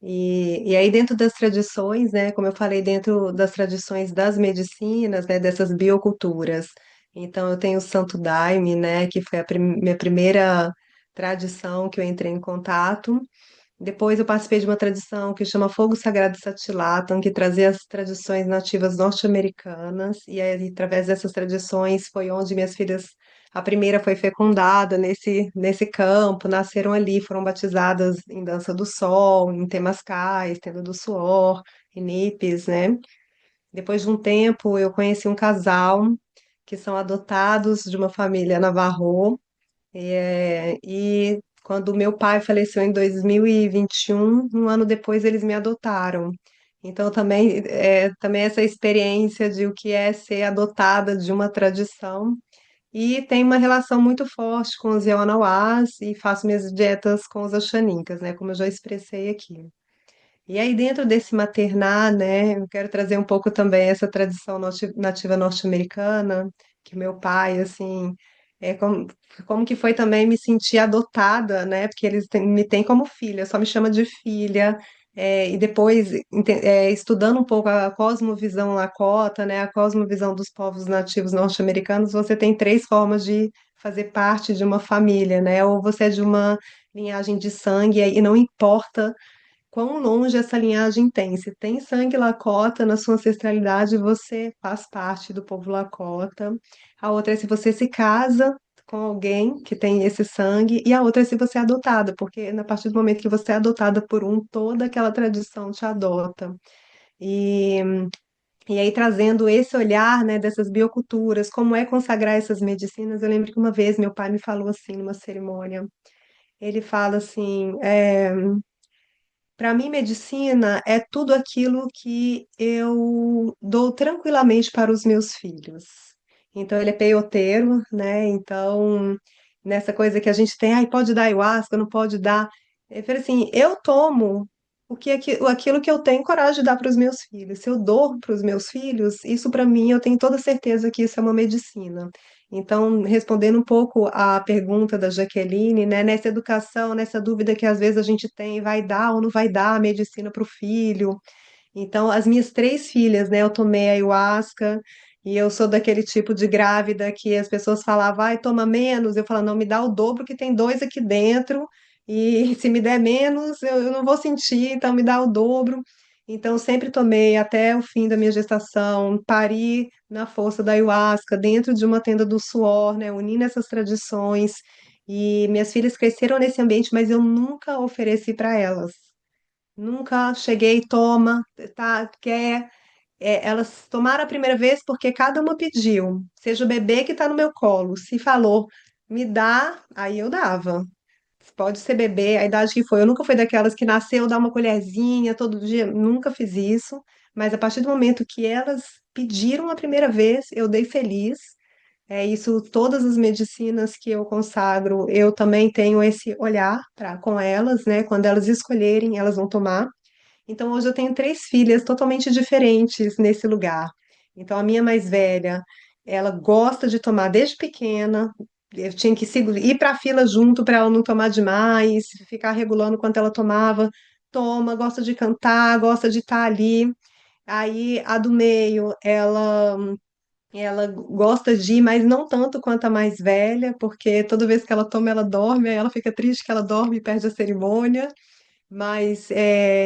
E aí, dentro das tradições, né, como eu falei, dentro das tradições das medicinas, né, dessas bioculturas. Então, eu tenho o Santo Daime, né, que foi a minha primeira tradição que eu entrei em contato. Depois eu participei de uma tradição que chama Fogo Sagrado Satilatam, que trazia as tradições nativas norte-americanas, e aí, através dessas tradições foi onde minhas filhas, a primeira foi fecundada nesse campo, nasceram ali, foram batizadas em Dança do Sol, em Temascais, Tenda do Suor, em Nipes, né? Depois de um tempo, eu conheci um casal que são adotados de uma família Navarro, e quando meu pai faleceu em 2021, um ano depois eles me adotaram. Então também essa experiência de o que é ser adotada de uma tradição. E tenho uma relação muito forte com os Yawanawás e faço minhas dietas com os Oxaninkas, né? Como eu já expressei aqui. E aí, dentro desse maternar, né, eu quero trazer um pouco também essa tradição nativa norte-americana, que meu pai, assim, como que foi também me sentir adotada, né, porque me têm como filha, só me chama de filha, e depois, estudando um pouco a cosmovisão Lakota, né, a cosmovisão dos povos nativos norte-americanos, você tem três formas de fazer parte de uma família, né, ou você é de uma linhagem de sangue, e não importa quão longe essa linhagem tem. Se tem sangue Lakota na sua ancestralidade, você faz parte do povo Lakota. A outra é se você se casa com alguém que tem esse sangue, e a outra é se você é adotada, porque a partir do momento que você é adotada por um, toda aquela tradição te adota. E, e aí, trazendo esse olhar, né, dessas bioculturas, como é consagrar essas medicinas, eu lembro que uma vez meu pai me falou assim, numa cerimônia, ele fala assim, para mim, medicina é tudo aquilo que eu dou tranquilamente para os meus filhos. Então, ele é peioteiro, né? Então, nessa coisa que a gente tem, ai, pode dar ayahuasca, não pode dar. Ele fala assim: eu tomo aquilo que eu tenho coragem de dar para os meus filhos. Se eu dou para os meus filhos, isso para mim, eu tenho toda certeza que isso é uma medicina. Então, respondendo um pouco à pergunta da Jaqueline, né, nessa educação, nessa dúvida que às vezes a gente tem, vai dar ou não vai dar a medicina para o filho. Então, as minhas três filhas, né, eu tomei ayahuasca e eu sou daquele tipo de grávida que as pessoas falavam, vai, toma menos. Eu falo, não, me dá o dobro que tem dois aqui dentro e se me der menos, eu não vou sentir, então me dá o dobro. Então, sempre tomei até o fim da minha gestação, pari na força da ayahuasca, dentro de uma tenda do suor, né, unindo essas tradições. E minhas filhas cresceram nesse ambiente, mas eu nunca ofereci para elas. Nunca cheguei, toma, tá, quer. Elas tomaram a primeira vez porque cada uma pediu. Seja o bebê que está no meu colo, se falou, me dá, aí eu dava. Pode ser bebê, a idade que foi. Eu nunca fui daquelas que nasceu, dá uma colherzinha todo dia, nunca fiz isso. Mas a partir do momento que elas pediram a primeira vez, eu dei feliz. É isso, todas as medicinas que eu consagro, eu também tenho esse olhar para com elas, né? Quando elas escolherem, elas vão tomar. Então, hoje eu tenho três filhas totalmente diferentes nesse lugar. Então, a minha mais velha, ela gosta de tomar desde pequena. Eu tinha que ir para a fila junto para ela não tomar demais, ficar regulando quanto ela tomava. Toma, gosta de cantar, gosta de estar ali. Aí, a do meio, ela gosta de ir, mas não tanto quanto a mais velha, porque toda vez que ela toma, ela dorme, aí ela fica triste que ela dorme e perde a cerimônia. Mas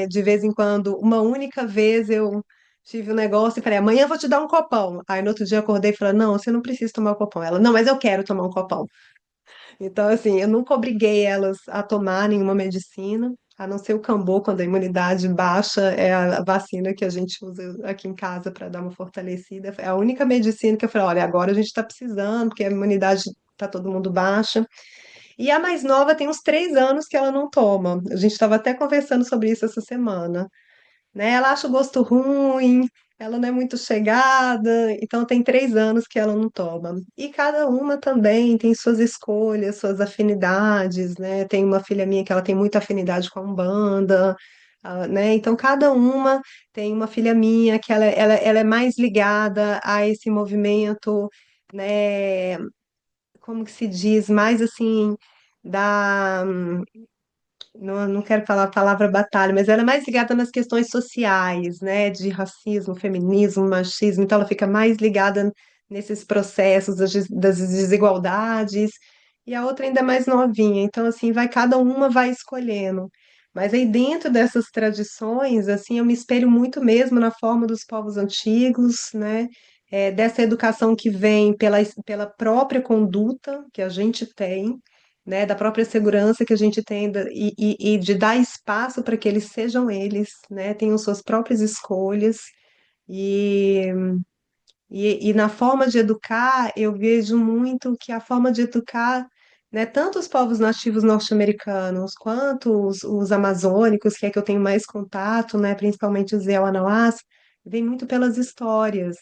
de vez em quando, uma única vez eu tive um negócio e falei, amanhã eu vou te dar um copão. Aí no outro dia eu acordei e falei, não, você não precisa tomar o copão. Ela, não, mas eu quero tomar um copão. Então, assim, eu nunca obriguei elas a tomar nenhuma medicina, a não ser o Cambô, quando a imunidade baixa, é a vacina que a gente usa aqui em casa para dar uma fortalecida. É a única medicina que eu falei, olha, agora a gente está precisando, porque a imunidade está todo mundo baixa. E a mais nova tem uns 3 anos que ela não toma. A gente estava até conversando sobre isso essa semana, né? Ela acha o gosto ruim, ela não é muito chegada, então tem 3 anos que ela não toma. E cada uma também tem suas escolhas, suas afinidades, né? Tem uma filha minha que ela tem muita afinidade com a Umbanda, né? Então cada uma tem uma filha minha que ela é mais ligada a esse movimento, né? Como que se diz, mais assim, da. Não quero falar a palavra batalha, mas ela é mais ligada nas questões sociais, né? De racismo, feminismo, machismo, então ela fica mais ligada nesses processos das desigualdades, e a outra ainda é mais novinha, então assim, cada uma vai escolhendo. Mas aí dentro dessas tradições, assim, eu me espelho muito mesmo na forma dos povos antigos, né? Dessa educação que vem pela própria conduta que a gente tem, né? Da própria segurança que a gente tem e de dar espaço para que eles sejam eles, né? Tenham suas próprias escolhas. E e na forma de educar, eu vejo muito que a forma de educar, né, tanto os povos nativos norte-americanos quanto os amazônicos, que é que eu tenho mais contato, né, principalmente os Yawanawás, vem muito pelas histórias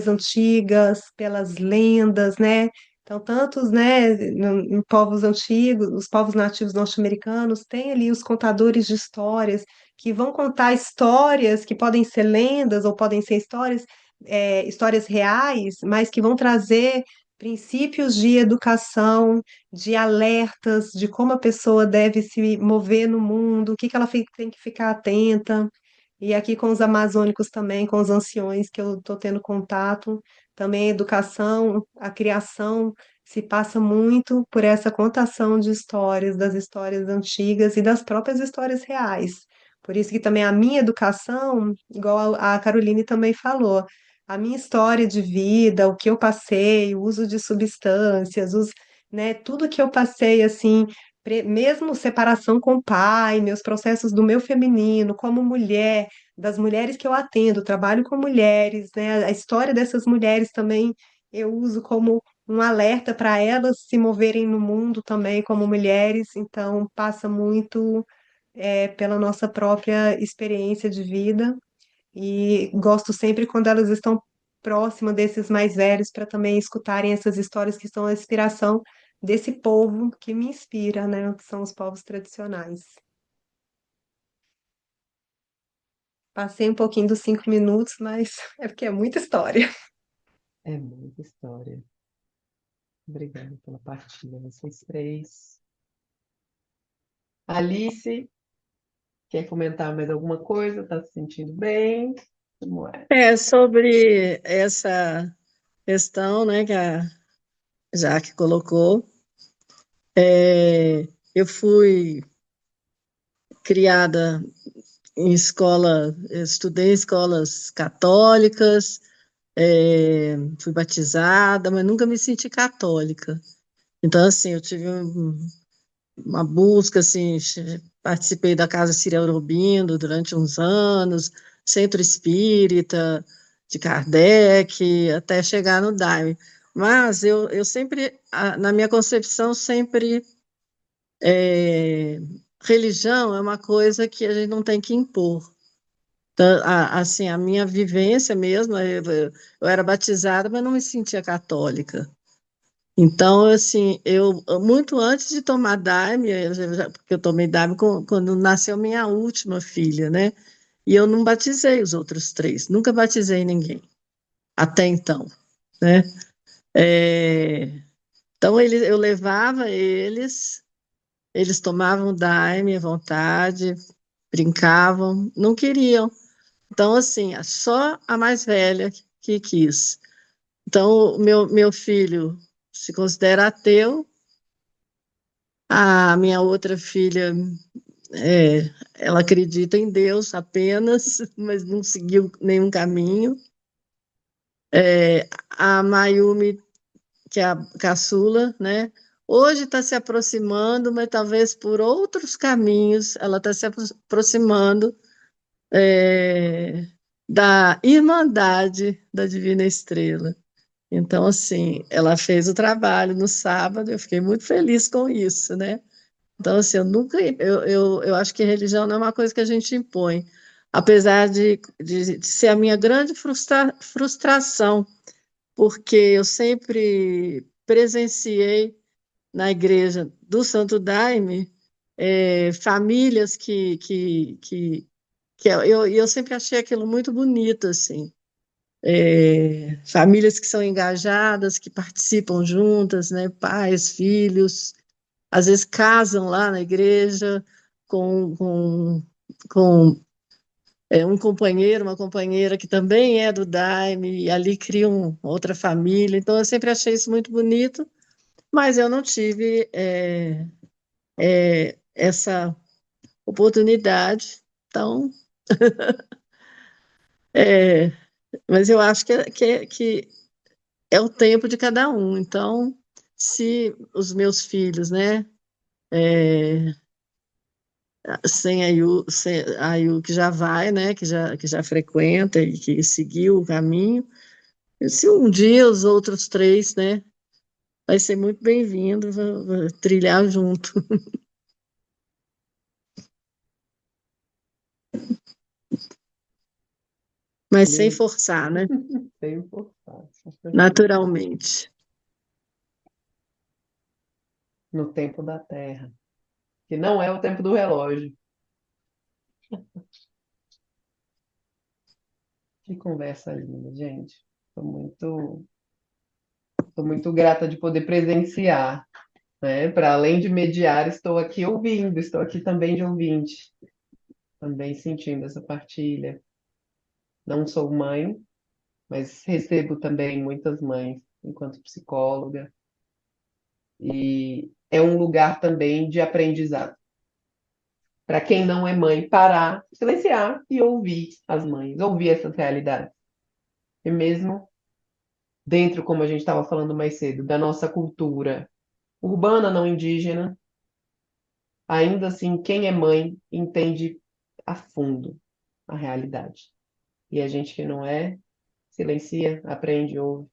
antigas, pelas lendas, né? Então, tantos, né, em povos antigos, os povos nativos norte-americanos, têm ali os contadores de histórias que vão contar histórias que podem ser lendas ou podem ser histórias reais, mas que vão trazer princípios de educação, de alertas, de como a pessoa deve se mover no mundo, o que que ela tem que ficar atenta. E aqui com os amazônicos também, com os anciões que eu estou tendo contato, também a educação, a criação se passa muito por essa contação de histórias, das histórias antigas e das próprias histórias reais. Por isso que também a minha educação, igual a Caroline também falou, a minha história de vida, o que eu passei, o uso de substâncias, né, tudo que eu passei assim, mesmo separação com o pai, meus processos do meu feminino, como mulher, das mulheres que eu atendo, trabalho com mulheres, né? A história dessas mulheres também eu uso como um alerta para elas se moverem no mundo também como mulheres, então passa muito pela nossa própria experiência de vida e gosto sempre quando elas estão próximas desses mais velhos para também escutarem essas histórias que são a inspiração desse povo que me inspira, né? Que são os povos tradicionais. Passei um pouquinho dos 5 minutos, mas é porque é muita história. É muita história. Obrigada pela partilha, vocês três. Alice, quer comentar mais alguma coisa? Está se sentindo bem? Como é? Sobre essa questão, né, que a Jaque colocou, eu fui criada em escola, estudei em escolas católicas, fui batizada, mas nunca me senti católica. Então, assim, eu tive uma busca, assim, participei da Casa Círia Aurobindo durante uns anos, Centro Espírita, de Kardec, até chegar no Daime. Mas eu sempre, na minha concepção, sempre religião é uma coisa que a gente não tem que impor. Então, assim, a minha vivência mesmo, eu era batizada, mas não me sentia católica. Então, assim, eu muito antes de tomar Daime, porque eu tomei Daime quando nasceu minha última filha, né? E eu não batizei os outros três, nunca batizei ninguém, até então, né? É, então, eu levava eles tomavam Daime à vontade, brincavam, não queriam. Então, assim, só a mais velha que quis. Então, o meu filho se considera ateu, a minha outra filha, ela acredita em Deus apenas, mas não seguiu nenhum caminho. A Mayumi, que é a caçula, né? Hoje está se aproximando, mas talvez por outros caminhos, ela está se aproximando é, da Irmandade da Divina Estrela. Então, assim, ela fez o trabalho no sábado, eu fiquei muito feliz com isso, né? Então, assim, eu acho que religião não é uma coisa que a gente impõe, apesar de ser a minha grande frustração, porque eu sempre presenciei na igreja do Santo Daime famílias que eu sempre achei aquilo muito bonito, assim. Famílias que são engajadas, que participam juntas, né? Pais, filhos, às vezes casam lá na igreja com um companheiro, uma companheira que também é do Daime, e ali criam outra família. Então, eu sempre achei isso muito bonito, mas eu não tive essa oportunidade. Então, é, mas eu acho que é o tempo de cada um. Então, se os meus filhos, né, é, sem a Yu que já vai, né, que já frequenta e que seguiu o caminho, e se um dia os outros três, né, vai ser muito bem-vindo, vai trilhar junto. Mas sem Lindo. forçar, né, Sem forçar, só permitir. naturalmente. No tempo da Terra, que não é o tempo do relógio. Que conversa linda, gente. Estou muito grata de poder presenciar, né? Para além de mediar, estou aqui ouvindo, estou aqui também de ouvinte, também sentindo essa partilha. Não sou mãe, mas recebo também muitas mães enquanto psicóloga, e é um lugar também de aprendizado. Para quem não é mãe, parar, silenciar e ouvir as mães, ouvir essas realidades. E mesmo dentro, como a gente estava falando mais cedo, da nossa cultura urbana, não indígena, ainda assim, quem é mãe entende a fundo a realidade. E a gente que não é, silencia, aprende, ouve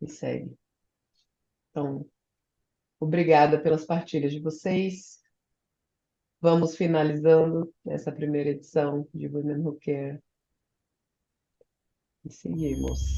e segue. Então, obrigada pelas partilhas de vocês. Vamos finalizando essa primeira edição de Women Who Care e seguimos.